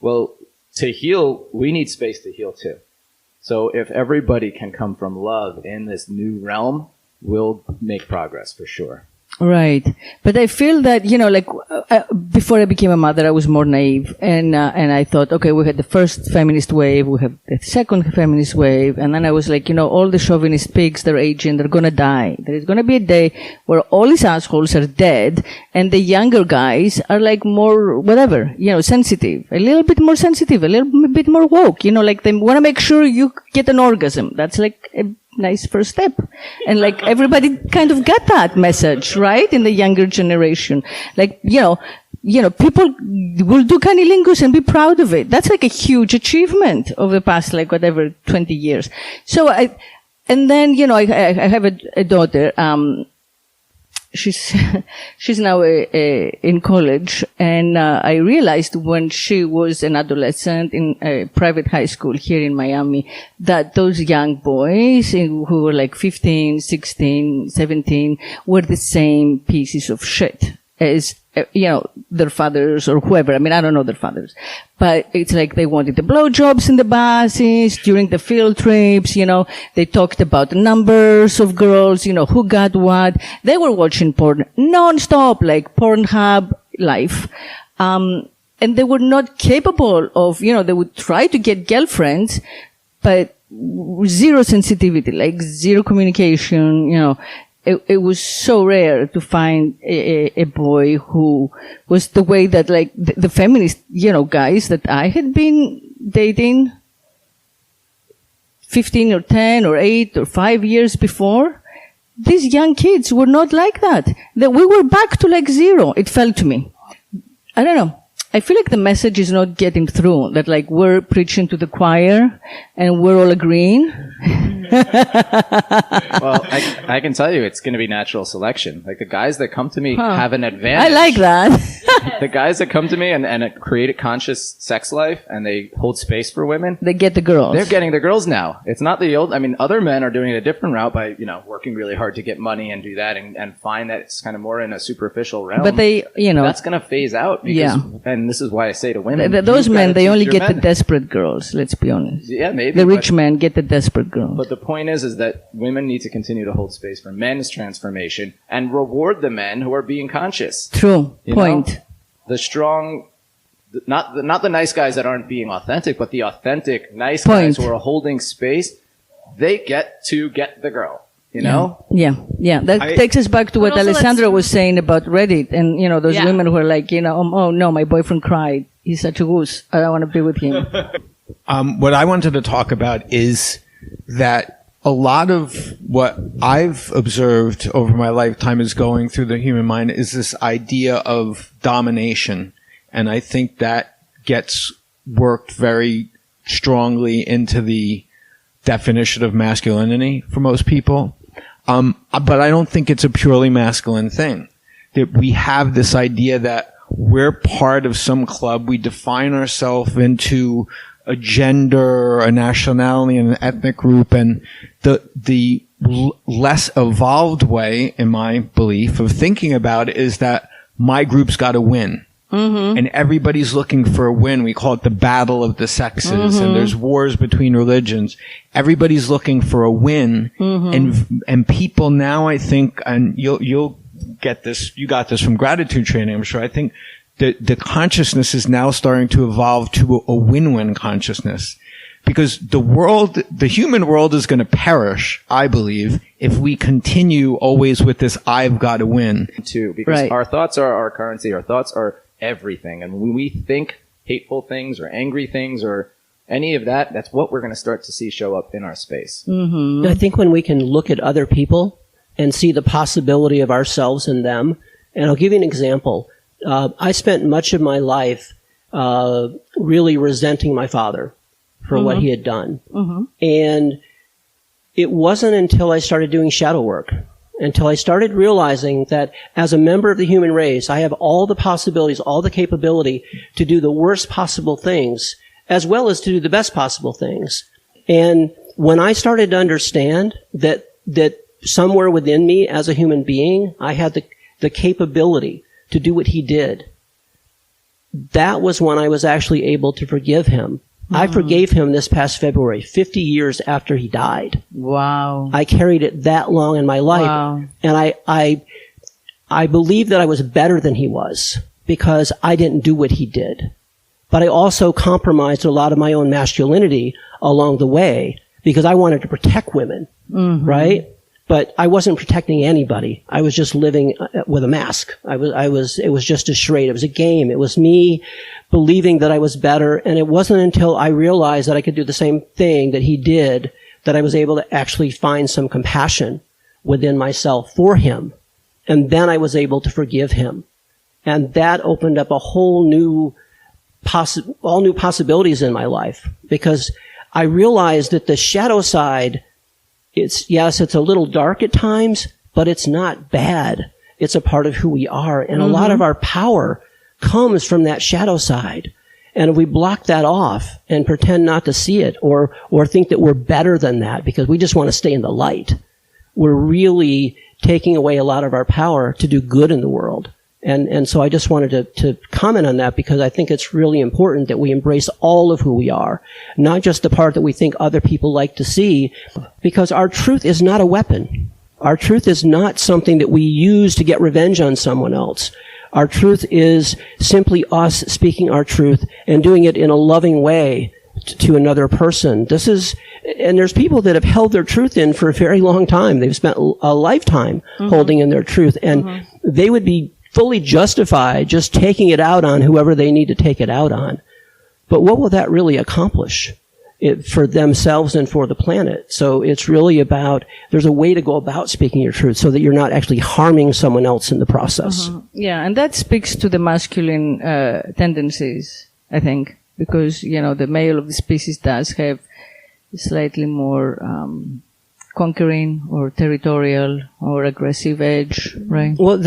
Well, to heal, we need space to heal too. So if everybody can come from love in this new realm, we'll make progress for sure. Right. But I feel that, before I became a mother, I was more naive. And I thought, okay, we had the first feminist wave, we have the second feminist wave. And then I was like, all the chauvinist pigs, they're aging, they're gonna die. There is gonna be a day where all these assholes are dead and the younger guys are like more, whatever, sensitive, a little bit more sensitive, a little bit more woke, like they wanna make sure you get an orgasm. That's like a nice first step. And like everybody kind of got that message, right? In the younger generation. Like, people will do cunnilingus and be proud of it. That's like a huge achievement of the past, 20 years. So and then, I have a daughter, she's now in college, and I realized when she was an adolescent in a private high school here in Miami that those young boys who were like 15, 16, 17 were the same pieces of shit as their fathers or whoever. I don't know their fathers, but it's like they wanted the blowjobs in the buses during the field trips. They talked about the numbers of girls, who got what. They were watching porn non-stop, like Pornhub life. And they were not capable of, they would try to get girlfriends, but zero sensitivity, like zero communication, It was so rare to find a boy who was the way that like the feminist, guys that I had been dating 15 or 10 or 8 or 5 years before. These young kids were not like that. That we were back to like zero. It felt to me. I don't know. I feel like the message is not getting through, that like we're preaching to the choir and we're all agreeing. Well, I can tell you it's going to be natural selection. Like the guys that come to me have an advantage. I like that. The guys that come to me and create a conscious sex life and they hold space for women. They get the girls. They're getting the girls now. It's not the old, I mean, other men are doing a different route by, working really hard to get money and do that and find that it's kind of more in a superficial realm. But they, that's going to phase out because, and this is why I say to women. Those men, they only get the desperate girls, let's be honest. Yeah, maybe. The rich men get the desperate girls. But the point is that women need to continue to hold space for men's transformation and reward the men who are being conscious. True. Point. The strong, not the nice guys that aren't being authentic, but the authentic nice guys who are holding space, they get to get the girl. Yeah. That takes us back to what Alessandra was saying about Reddit and, those women who are like, oh no, my boyfriend cried. He's such a goose. I don't want to be with him. What I wanted to talk about is that a lot of what I've observed over my lifetime is going through the human mind is this idea of domination. And I think that gets worked very strongly into the definition of masculinity for most people. But I don't think it's a purely masculine thing. That we have this idea that we're part of some club. We define ourselves into a gender, a nationality, and an ethnic group. And the less evolved way, in my belief, of thinking about it is that my group's got to win. Mm-hmm. And everybody's looking for a win. We call it the battle of the sexes. Mm-hmm. And there's wars between religions. Everybody's looking for a win. Mm-hmm. And people now, I think, and you'll get this, you got this from gratitude training, I'm sure. I think the consciousness is now starting to evolve to a win-win consciousness. Because the human world is going to perish, I believe, if we continue always with this I've got to win. Because our thoughts are our currency. Our thoughts are everything. And when we think hateful things or angry things or any of that, that's what we're going to start to see show up in our space. Mm-hmm. I think when we can look at other people and see the possibility of ourselves in them, and I'll give you an example. I spent much of my life really resenting my father for what he had done. Mm-hmm. And it wasn't until I started doing shadow work, until I started realizing that as a member of the human race, I have all the possibilities, all the capability to do the worst possible things, as well as to do the best possible things. And when I started to understand that somewhere within me as a human being, I had the capability to do what he did, that was when I was actually able to forgive him. Mm-hmm. I forgave him this past February, 50 years after he died. Wow. I carried it that long in my life. Wow. And I believe that I was better than he was because I didn't do what he did. But I also compromised a lot of my own masculinity along the way because I wanted to protect women, right? But I wasn't protecting anybody. I was just living with a mask. It was just a charade. It was a game. It was me believing that I was better. And it wasn't until I realized that I could do the same thing that he did that I was able to actually find some compassion within myself for him. And then I was able to forgive him. And that opened up a whole new all new possibilities in my life because I realized that the shadow side, it's a little dark at times, but it's not bad. It's a part of who we are. And a lot of our power comes from that shadow side. And if we block that off and pretend not to see it or think that we're better than that because we just want to stay in the light, we're really taking away a lot of our power to do good in the world. And so I just wanted to comment on that because I think it's really important that we embrace all of who we are, not just the part that we think other people like to see, because our truth is not a weapon. Our truth is not something that we use to get revenge on someone else. Our truth is simply us speaking our truth and doing it in a loving way to another person. And there's people that have held their truth in for a very long time. They've spent a lifetime holding in their truth, and they would be fully justified just taking it out on whoever they need to take it out on. But what will that really accomplish for themselves and for the planet? So it's really about, there's a way to go about speaking your truth so that you're not actually harming someone else in the process. Yeah, and that speaks to the masculine tendencies, I think, because, the male of the species does have slightly more conquering or territorial or aggressive edge, right? Well,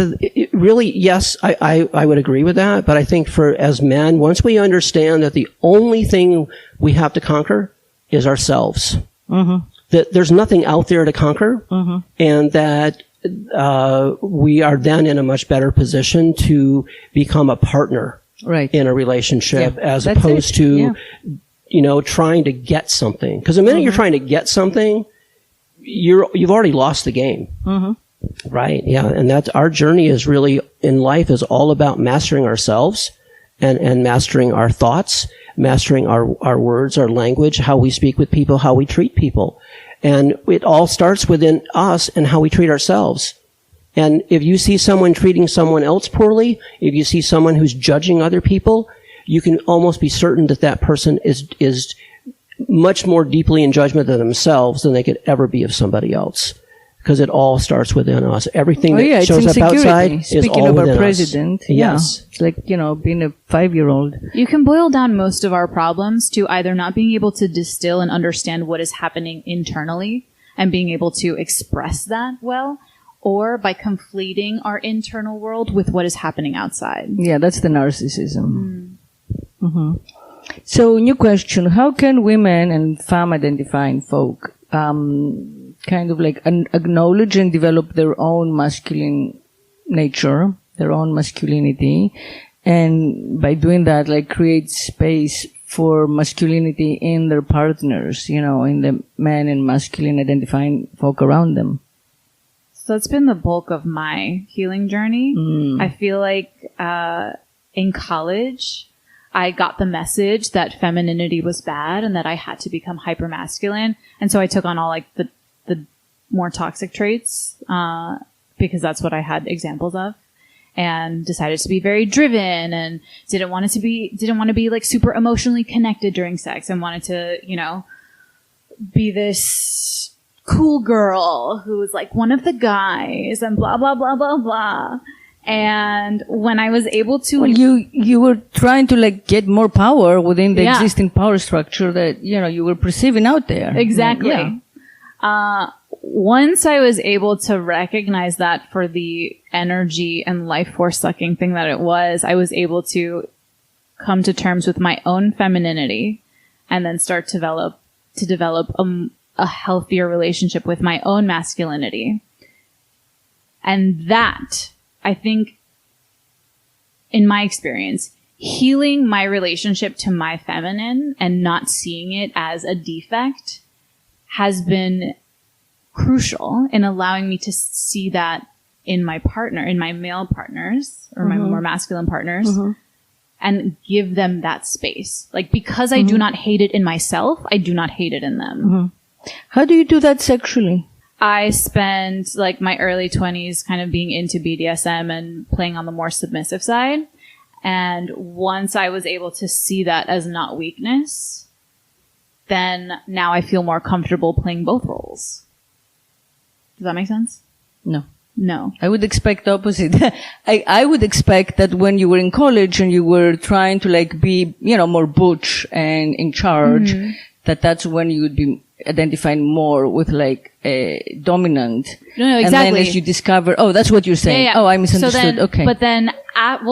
really, yes, I would agree with that. But I think as men, once we understand that the only thing we have to conquer is ourselves, that there's nothing out there to conquer, and that we are then in a much better position to become a partner in a relationship as opposed to, trying to get something. Because the minute you're trying to get something, you've already lost the game. Right. Yeah. And that's our journey is really in life is all about mastering ourselves and mastering our thoughts, mastering our words, our language, how we speak with people, how we treat people. And it all starts within us and how we treat ourselves. And if you see someone treating someone else poorly, if you see someone who's judging other people, you can almost be certain that that person is much more deeply in judgment of themselves than they could ever be of somebody else. Because it all starts within us. Everything that shows up outside Speaking is all of within our president, us. Yes. It's like, being a 5-year-old. You can boil down most of our problems to either not being able to distill and understand what is happening internally and being able to express that well, or by conflating our internal world with what is happening outside. Yeah, that's the narcissism. So, new question. How can women and femme-identifying folk kind of like acknowledge and develop their own masculine nature, their own masculinity, and by doing that, like create space for masculinity in their partners, in the men and masculine identifying folk around them? So that's been the bulk of my healing journey. I feel like in college, I got the message that femininity was bad and that I had to become hypermasculine. And so I took on all like the more toxic traits, because that's what I had examples of, and decided to be very driven and didn't want to be like super emotionally connected during sex and wanted to, be this cool girl who was like one of the guys and blah, blah, blah, blah, blah. And when I was able to... Well, you were trying to like get more power within the existing power structure that, you were perceiving out there. Exactly. Yeah. Once I was able to recognize that for the energy and life force sucking thing that it was, I was able to come to terms with my own femininity and then start to develop a healthier relationship with my own masculinity. And that, I think, in my experience, healing my relationship to my feminine and not seeing it as a defect has been crucial in allowing me to see that in my partner, in my male partners or my more masculine partners, and give them that space. Like, because I do not hate it in myself, I do not hate it in them. How do you do that sexually? I spent like my early 20s kind of being into BDSM and playing on the more submissive side. And once I was able to see that as not weakness, then now I feel more comfortable playing both roles. Does that make sense? No. I would expect the opposite. I would expect that when you were in college and you were trying to like be, more butch and in charge, that's when you would be identifying more with like a dominant. No, exactly. And then as you discover, that's what you're saying. Yeah. Oh, I misunderstood. So then, okay. But then,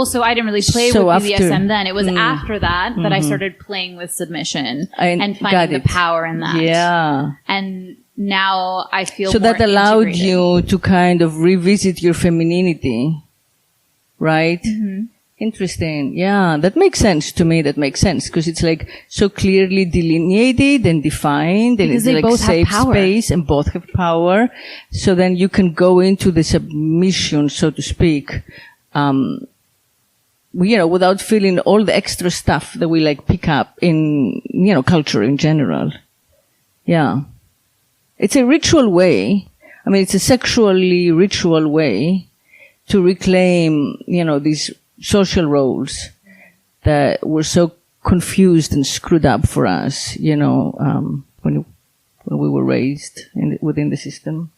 so I didn't really play with BDSM then. It was after that that I started playing with submission and finding the power in that. Yeah. And now I feel so more that allowed integrated. you to kind of revisit your femininity, right? Interesting. Yeah, that makes sense to me. That makes sense because it's like so clearly delineated and defined, and because it's like both safe have power. space, and both have power. So then you can go into the submission, so to speak, without feeling all the extra stuff that we like pick up in culture in general. Yeah. It's a ritual way. I mean, it's a sexually ritual way to reclaim, these social roles that were so confused and screwed up for us, when we were raised within the system.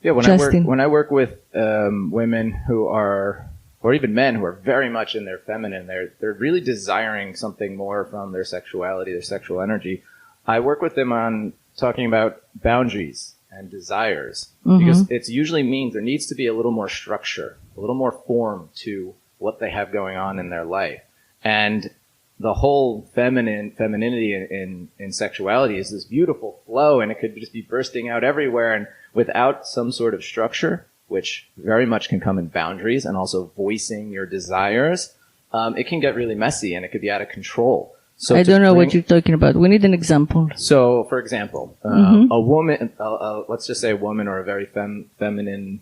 Yeah, when I work with women who are, or even men who are very much in their feminine, they're really desiring something more from their sexuality, their sexual energy. I work with them on talking about boundaries and desires, because it usually means there needs to be a little more structure, a little more form to what they have going on in their life. And the whole femininity in sexuality is this beautiful flow, and it could just be bursting out everywhere. And without some sort of structure, which very much can come in boundaries and also voicing your desires, it can get really messy and it could be out of control. So I don't know what you're talking about. We need an example. So, for example, a woman, let's just say a woman or a very feminine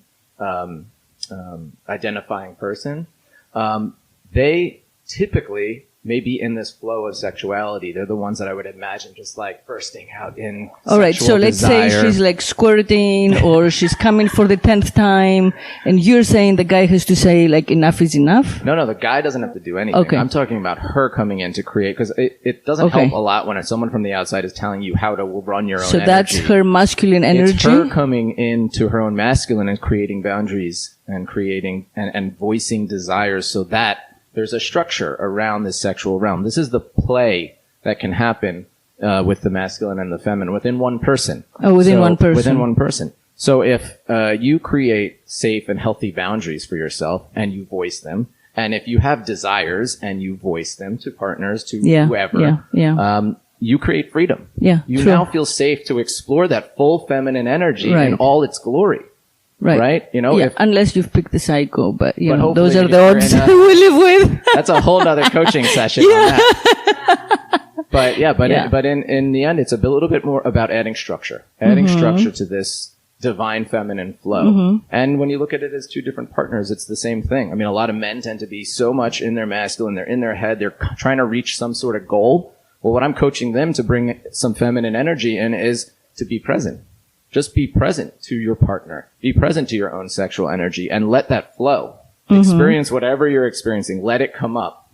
identifying person, they typically may be in this flow of sexuality. They're the ones that I would imagine just like bursting out in all right, so let's say she's like squirting or she's coming for the 10th time, and you're saying the guy has to say like enough is enough? No, the guy doesn't have to do anything. Okay. I'm talking about her coming in to create, because it doesn't help a lot when someone from the outside is telling you how to run your own energy. So that's her masculine energy? It's her coming into her own masculine and creating boundaries and creating and voicing desires so that there's a structure around this sexual realm. This is the play that can happen with the masculine and the feminine within one person. Oh, within one person. Within one person. So if you create safe and healthy boundaries for yourself and you voice them, and if you have desires and you voice them to partners, to whoever, you create freedom. Yeah, you now feel safe to explore that full feminine energy in all its glory. Right? You know, unless you've picked the psycho, but you know, hopefully those are the odds we live with. That's a whole other coaching session on that. But in the end, it's a little bit more about adding structure to this divine feminine flow. And when you look at it as two different partners, it's the same thing. I mean, a lot of men tend to be so much in their masculine, they're in their head, they're trying to reach some sort of goal. Well, what I'm coaching them to bring some feminine energy in is to be present. Just be present to your partner. Be present to your own sexual energy and let that flow. Experience whatever you're experiencing. Let it come up.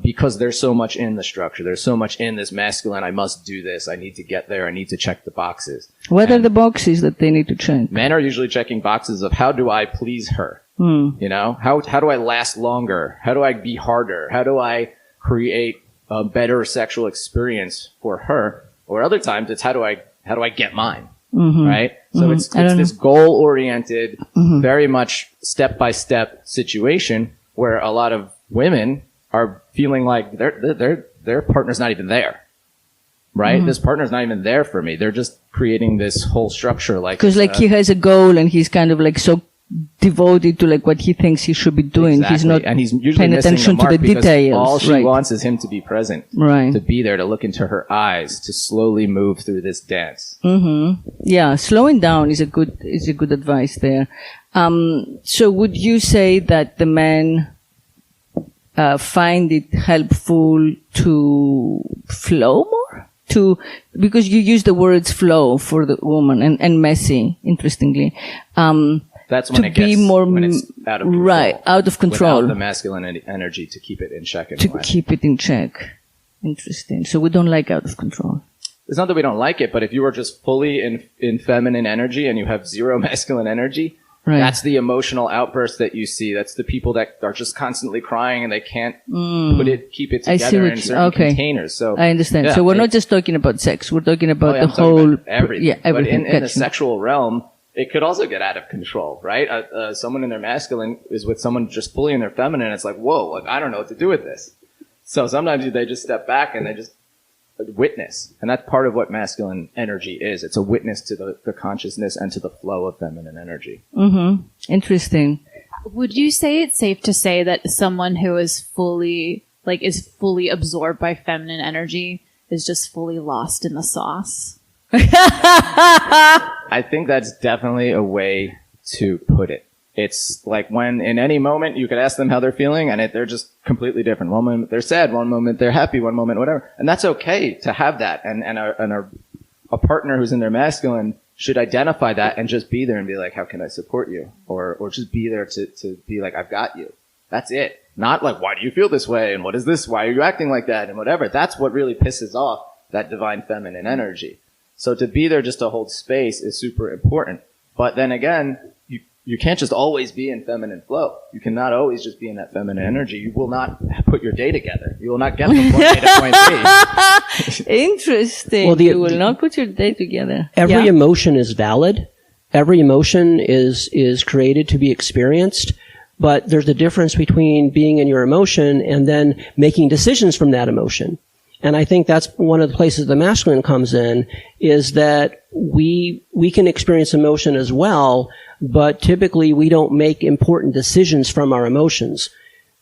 Because there's so much in the structure. There's so much in this masculine. I must do this. I need to get there. I need to check the boxes. What are the boxes that they need to check? Men are usually checking boxes of how do I please her? You know, how do I last longer? How do I be harder? How do I create a better sexual experience for her? Or other times it's how do I get mine? Right? So it's this goal-oriented, very much step-by-step situation where a lot of women are feeling like their partner's not even there. Right? This partner's not even there for me. They're just creating this whole structure like... Because like he has a goal and he's kind of like so devoted to like what he thinks he should be doing. Exactly. He's not and he's usually paying attention to the details. All she wants is him to be present, right? To be there, to look into her eyes, to slowly move through this dance. Yeah, slowing down is a good advice there. So would you say that the men find it helpful to flow more? Because you use the words flow for the woman and messy, interestingly. That's when when it's out of control. Right, out of control. Without the masculine energy to keep it in check. Keep it in check. Interesting. So we don't like out of control. It's not that we don't like it, but if you are just fully in feminine energy and you have zero masculine energy, that's the emotional outburst that you see. That's the people that are just constantly crying and they can't keep it together in certain containers. So I understand. So we're not just talking about sex. We're talking about the whole... everything. Everything. But in the sexual realm, it could also get out of control, right? Someone in their masculine is with someone just fully in their feminine. It's like, whoa, like, I don't know what to do with this. So sometimes they just step back and they just witness. And that's part of what masculine energy is. It's a witness to the consciousness and to the flow of feminine energy. Interesting. Would you say it's safe to say that someone who is fully absorbed by feminine energy is just fully lost in the sauce? I think that's definitely a way to put it. It's like when in any moment you could ask them how they're feeling and they're just completely different. One moment they're sad, one moment they're happy, one moment whatever. And that's okay to have that. And a partner who's in their masculine should identify that and just be there and be like, how can I support you? Or just be there to be like, I've got you. That's it. Not like, why do you feel this way? And what is this? Why are you acting like that? And whatever. That's what really pisses off that divine feminine energy. So to be there just to hold space is super important. But then again, you can't just always be in feminine flow. You cannot always just be in that feminine energy. You will not put your day together. You will not get from point A to point B. Interesting. Well, you will not put your day together. Every emotion is valid. Every emotion is created to be experienced. But there's a difference between being in your emotion and then making decisions from that emotion. And I think that's one of the places the masculine comes in, is that we can experience emotion as well, but typically we don't make important decisions from our emotions.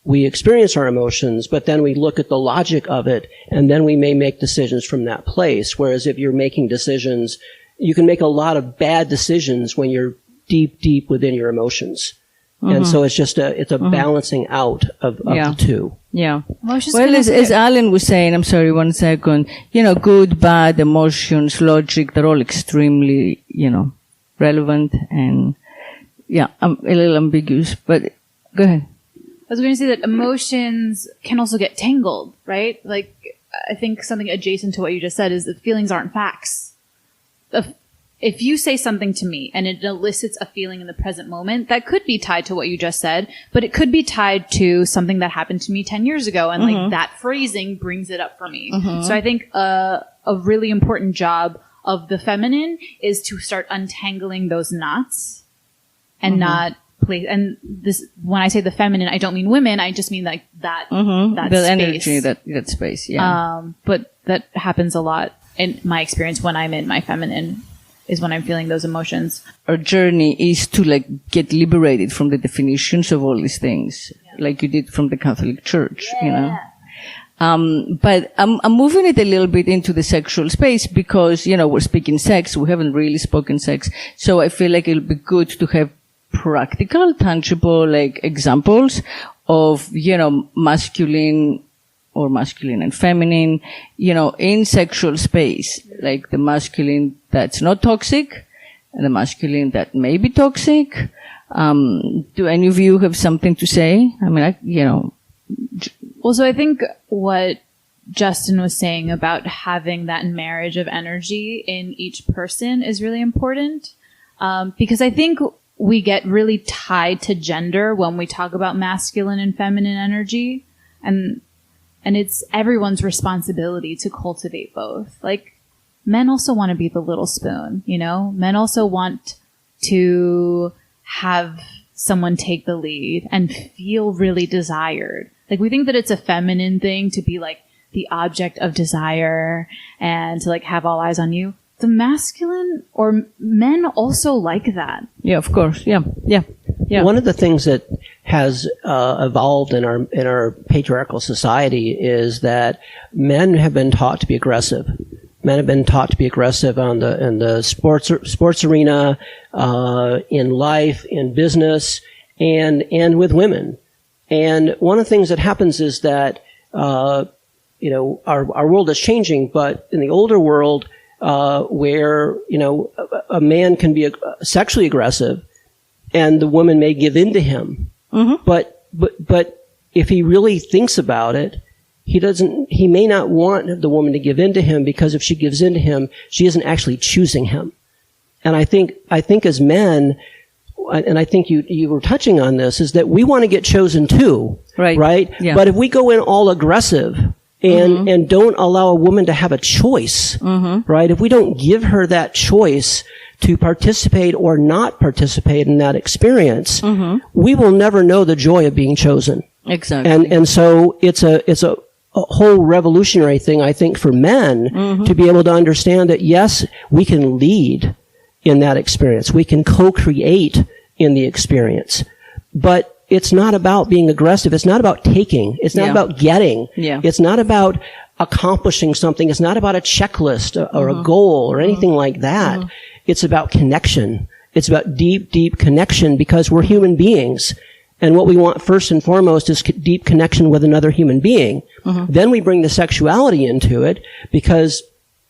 We experience our emotions, but then we look at the logic of it, and then we may make decisions from that place. Whereas if you're making decisions, you can make a lot of bad decisions when you're deep, deep within your emotions. And so it's just a balancing out of the two. Yeah. Well, as Alan was saying, I'm sorry, 1 second, good, bad, emotions, logic, they're all extremely, relevant and, a little ambiguous, but go ahead. I was going to say that emotions can also get tangled, right? Like, I think something adjacent to what you just said is that feelings aren't facts. If you say something to me and it elicits a feeling in the present moment, that could be tied to what you just said, but it could be tied to something that happened to me 10 years ago. And like that phrasing brings it up for me. So I think a really important job of the feminine is to start untangling those knots and not play. And this, when I say the feminine, I don't mean women. I just mean like that, that the space. Energy, that space. Yeah. But that happens a lot in my experience when I'm in my feminine. Is when I'm feeling those emotions. Our journey is to get liberated from the definitions of all these things, like you did from the Catholic Church, But I'm moving it a little bit into the sexual space because, we're speaking sex. We haven't really spoken sex. So I feel like it'll be good to have practical, tangible, examples of, masculine and feminine, in sexual space, like the masculine that's not toxic and the masculine that may be toxic. Do any of you have something to say? I mean, Well, so I think what Justin was saying about having that marriage of energy in each person is really important. Because I think we get really tied to gender when we talk about masculine and feminine energy. And it's everyone's responsibility to cultivate both. Like, men also want to be the little spoon, Men also want to have someone take the lead and feel really desired. Like, we think that it's a feminine thing to be, the object of desire and to, have all eyes on you. The masculine or men also like that. Yeah, of course. Yeah. One of the things that has evolved in our patriarchal society is that men have been taught to be aggressive. Men have been taught to be aggressive in the sports arena, in life, in business, and with women. And one of the things that happens is that our world is changing, but in the older world, where a man can be sexually aggressive, and the woman may give in to him. But if he really thinks about it, he may not want the woman to give in to him, because if she gives in to him, she isn't actually choosing him. And I think as men, and I think you were touching on this, is that we want to get chosen too. Right? Yeah. But if we go in all aggressive and don't allow a woman to have a choice, right? If we don't give her that choice to participate or not participate in that experience, we will never know the joy of being chosen. Exactly. And so it's a whole revolutionary thing, I think, for men to be able to understand that, yes, we can lead in that experience. We can co-create in the experience. But it's not about being aggressive. It's not about taking. It's not about getting. Yeah. It's not about accomplishing something. It's not about a checklist or a goal or anything like that. It's about connection. It's about deep, deep connection, because we're human beings. And what we want first and foremost is deep connection with another human being. Then we bring the sexuality into it because,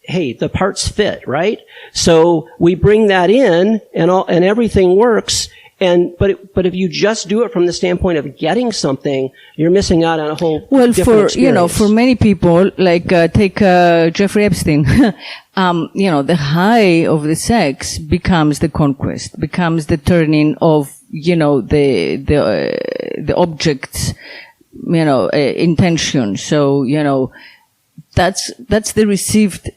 hey, the parts fit, right? So we bring that in and everything works. But if you just do it from the standpoint of getting something, you're missing out on a whole well, different for, you know, experience. for many people, like, take, Jeffrey Epstein, you know, the high of the sex becomes the conquest, becomes the turning of, you know, the object's, you know, intention. So, you know, that's the received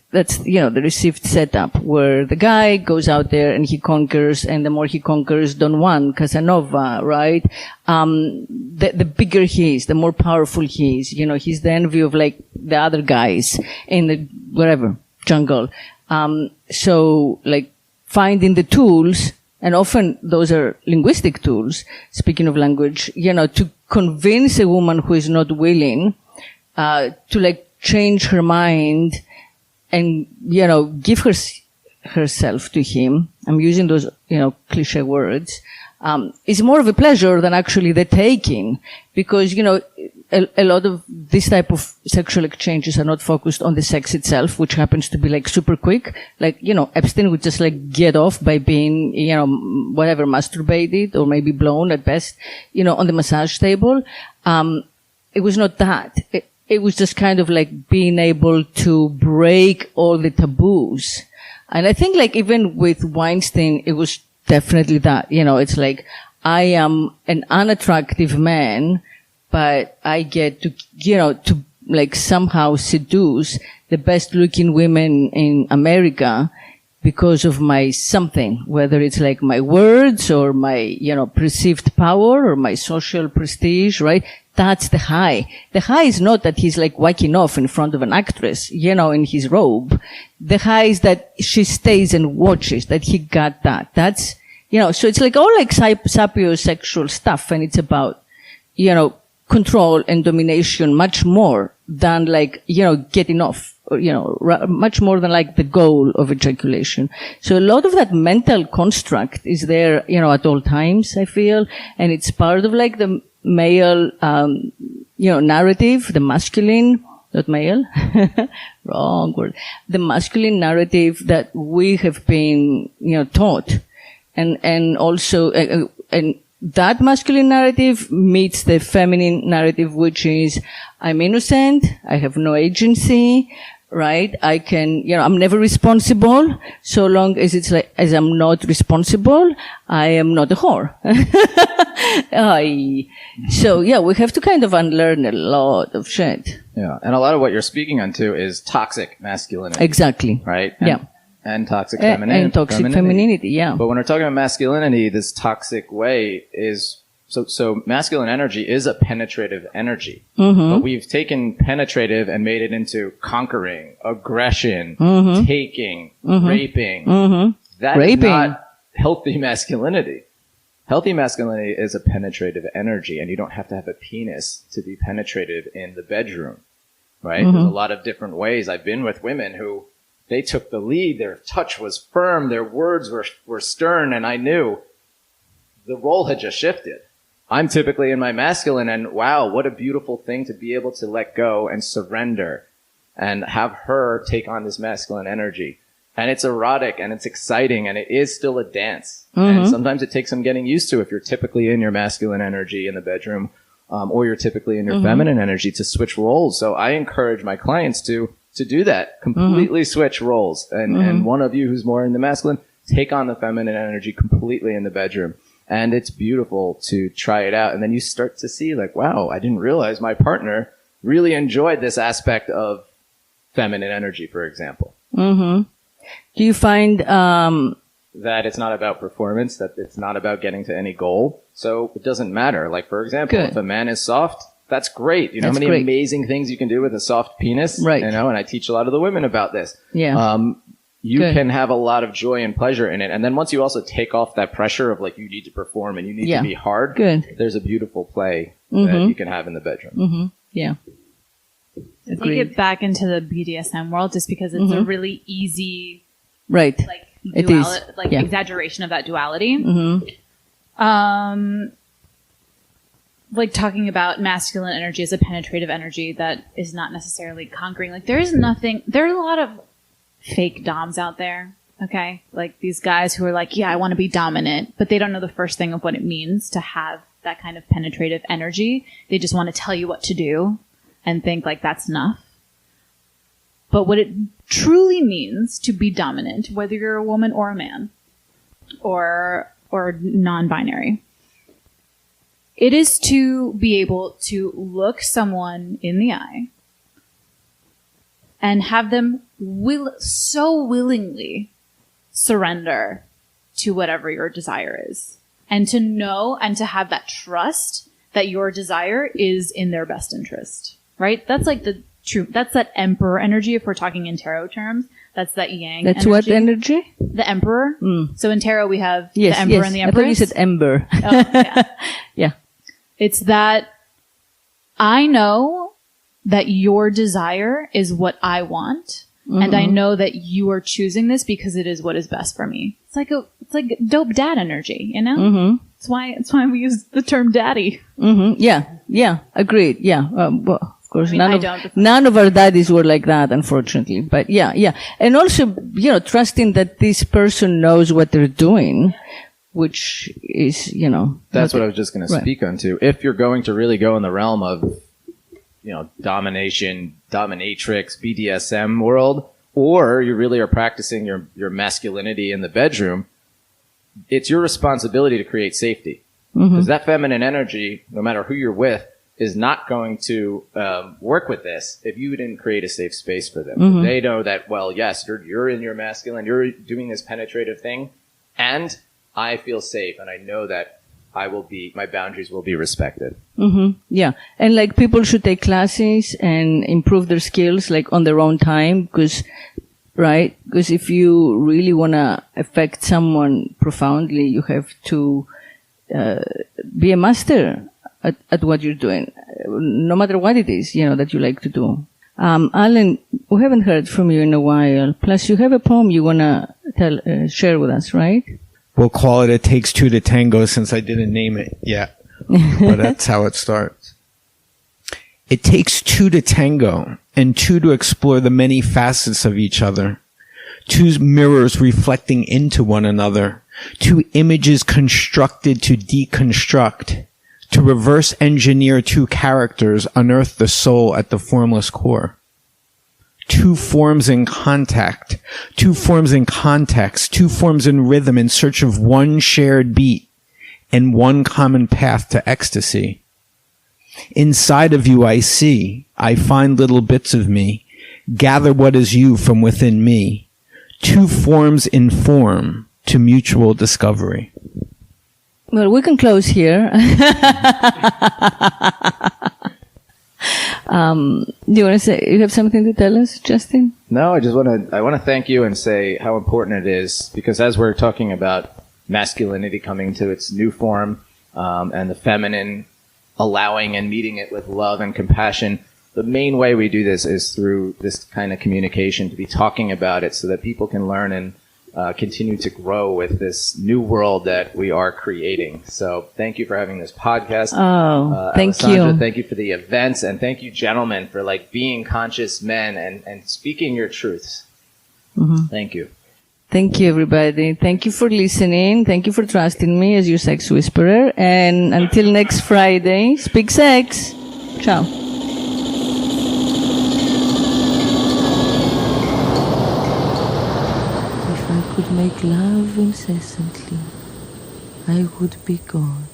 setup where the guy goes out there and he conquers, and the more he conquers Don Juan, Casanova, right? The bigger he is, the more powerful he is. You know, he's the envy of like the other guys in the wherever jungle. So like finding the tools, and often those are linguistic tools, speaking of language, you know, to convince a woman who is not willing, to like change her mind and, you know, give herself to him. I'm using those, you know, cliche words. Is more of a pleasure than actually the taking, because, you know, a lot of this type of sexual exchanges are not focused on the sex itself, which happens to be like super quick. Like, you know, Epstein would just like get off by being, you know, whatever, masturbated or maybe blown at best, you know, on the massage table. It was not that. It was just kind of like being able to break all the taboos. And I think like even with Weinstein, it was definitely that, you know, it's like, I am an unattractive man, but I get to, you know, to like somehow seduce the best looking women in America because of my something, whether it's like my words or my, you know, perceived power or my social prestige, right? That's the high. The high is not that he's like whacking off in front of an actress, you know, in his robe. The high is that she stays and watches, that he got that. That's, you know, so it's like all like sapiosexual stuff, and it's about, you know, control and domination much more than like, you know, getting off, or, you know, much more than like the goal of ejaculation. So a lot of that mental construct is there, you know, at all times, I feel, and it's part of like the male, you know, narrative, the masculine, not male, wrong word, the masculine narrative that we have been, you know, taught. And also, and that masculine narrative meets the feminine narrative, which is, I'm innocent, I have no agency, right? I can, you know, I'm never responsible. So long as it's like, as I'm not responsible, I am not a whore. So yeah, we have to kind of unlearn a lot of shit. Yeah. And a lot of what you're speaking on too is toxic masculinity. Exactly. Right? Yeah. And toxic femininity. And toxic femininity, yeah. But when we're talking about masculinity, this toxic way is, so masculine energy is a penetrative energy. Mm-hmm. But we've taken penetrative and made it into conquering, aggression, mm-hmm. taking, mm-hmm. raping. Mm-hmm. That is not healthy masculinity. Healthy masculinity is a penetrative energy, and you don't have to have a penis to be penetrative in the bedroom, right? Mm-hmm. There's a lot of different ways. I've been with women who, they took the lead, their touch was firm, their words were stern, and I knew the role had just shifted. I'm typically in my masculine, and wow, what a beautiful thing to be able to let go and surrender and have her take on this masculine energy. And it's erotic and it's exciting and it is still a dance. Mm-hmm. And sometimes it takes some getting used to if you're typically in your masculine energy in the bedroom, or you're typically in your mm-hmm. feminine energy, to switch roles. So I encourage my clients to do that, completely mm-hmm. switch roles. And one of you who's more in the masculine, take on the feminine energy completely in the bedroom. And it's beautiful to try it out. And then you start to see like, wow, I didn't realize my partner really enjoyed this aspect of feminine energy, for example. Mm-hmm. Do you find that it's not about performance, that it's not about getting to any goal? So it doesn't matter. Like, for example, if a man is soft, that's great. You know how many amazing things you can do with a soft penis? Right. You know, and I teach a lot of the women about this. Yeah. You can have a lot of joy and pleasure in it. And then once you also take off that pressure of like, you need to perform and you need to be hard, there's a beautiful play that you can have in the bedroom. Mm-hmm. Yeah. Take it back into the BDSM world just because it's a really easy, like, it is. Like exaggeration of that duality. Mm-hmm. Like talking about masculine energy as a penetrative energy that is not necessarily conquering. Like there are a lot of fake doms out there. Okay. Like these guys who are like, yeah, I want to be dominant, but they don't know the first thing of what it means to have that kind of penetrative energy. They just want to tell you what to do and think like that's enough. But what it truly means to be dominant, whether you're a woman or a man or non-binary, it is to be able to look someone in the eye and have them so willingly surrender to whatever your desire is. And to know and to have that trust that your desire is in their best interest. Right? That's like that's that emperor energy if we're talking in tarot terms. That's that yang That's energy. what energy? The emperor. So in tarot we have Yes, the emperor yes. and the I thought you empress. said ember. Oh, yeah. Yeah. It's that I know that your desire is what I want, and I know that you are choosing this because it is what is best for me. It's like dope dad energy, you know? It's why we use the term daddy. Yeah. Agreed. Yeah. Well, of course, I mean, none of our daddies were like that, unfortunately. But yeah. And also, trusting that this person knows what they're doing, which is, That's what I was just going to speak on too. If you're going to really go in the realm of, domination, dominatrix, BDSM world, or you really are practicing your masculinity in the bedroom, it's your responsibility to create safety. Because that feminine energy, no matter who you're with, is not going to work with this if you didn't create a safe space for them. They know that, well, yes, you're in your masculine, you're doing this penetrative thing, and I feel safe, and I know that my boundaries will be respected. Yeah. And like people should take classes and improve their skills like on their own time because if you really want to affect someone profoundly, you have to be a master at what you're doing, no matter what it is, that you like to do. Alan, we haven't heard from you in a while. Plus, you have a poem you want to share with us, right? We'll call it "It Takes Two to Tango" since I didn't name it yet, but that's how it starts. It takes two to tango, and two to explore the many facets of each other. Two mirrors reflecting into one another. Two images constructed to deconstruct. To reverse engineer two characters, unearth the soul at the formless core. Two forms in contact, two forms in context, two forms in rhythm in search of one shared beat and one common path to ecstasy. Inside of you I find little bits of me, gather what is you from within me. Two forms inform to mutual discovery. Well, we can close here. Do you want to say, you have something to tell us, Justin? No, I want to thank you and say how important it is, because as we're talking about masculinity coming to its new form, and the feminine allowing and meeting it with love and compassion, the main way we do this is through this kind of communication, to be talking about it so that people can learn and continue to grow with this new world that we are creating. So thank you for having this podcast. Thank Alessandra, you. Thank you for the events, and thank you, gentlemen, for being conscious men and speaking your truths. Thank you. Thank you, everybody. Thank you for listening. Thank you for trusting me as your sex whisperer. And until next Friday, speak sex. Ciao. If I could make love incessantly, I would be God.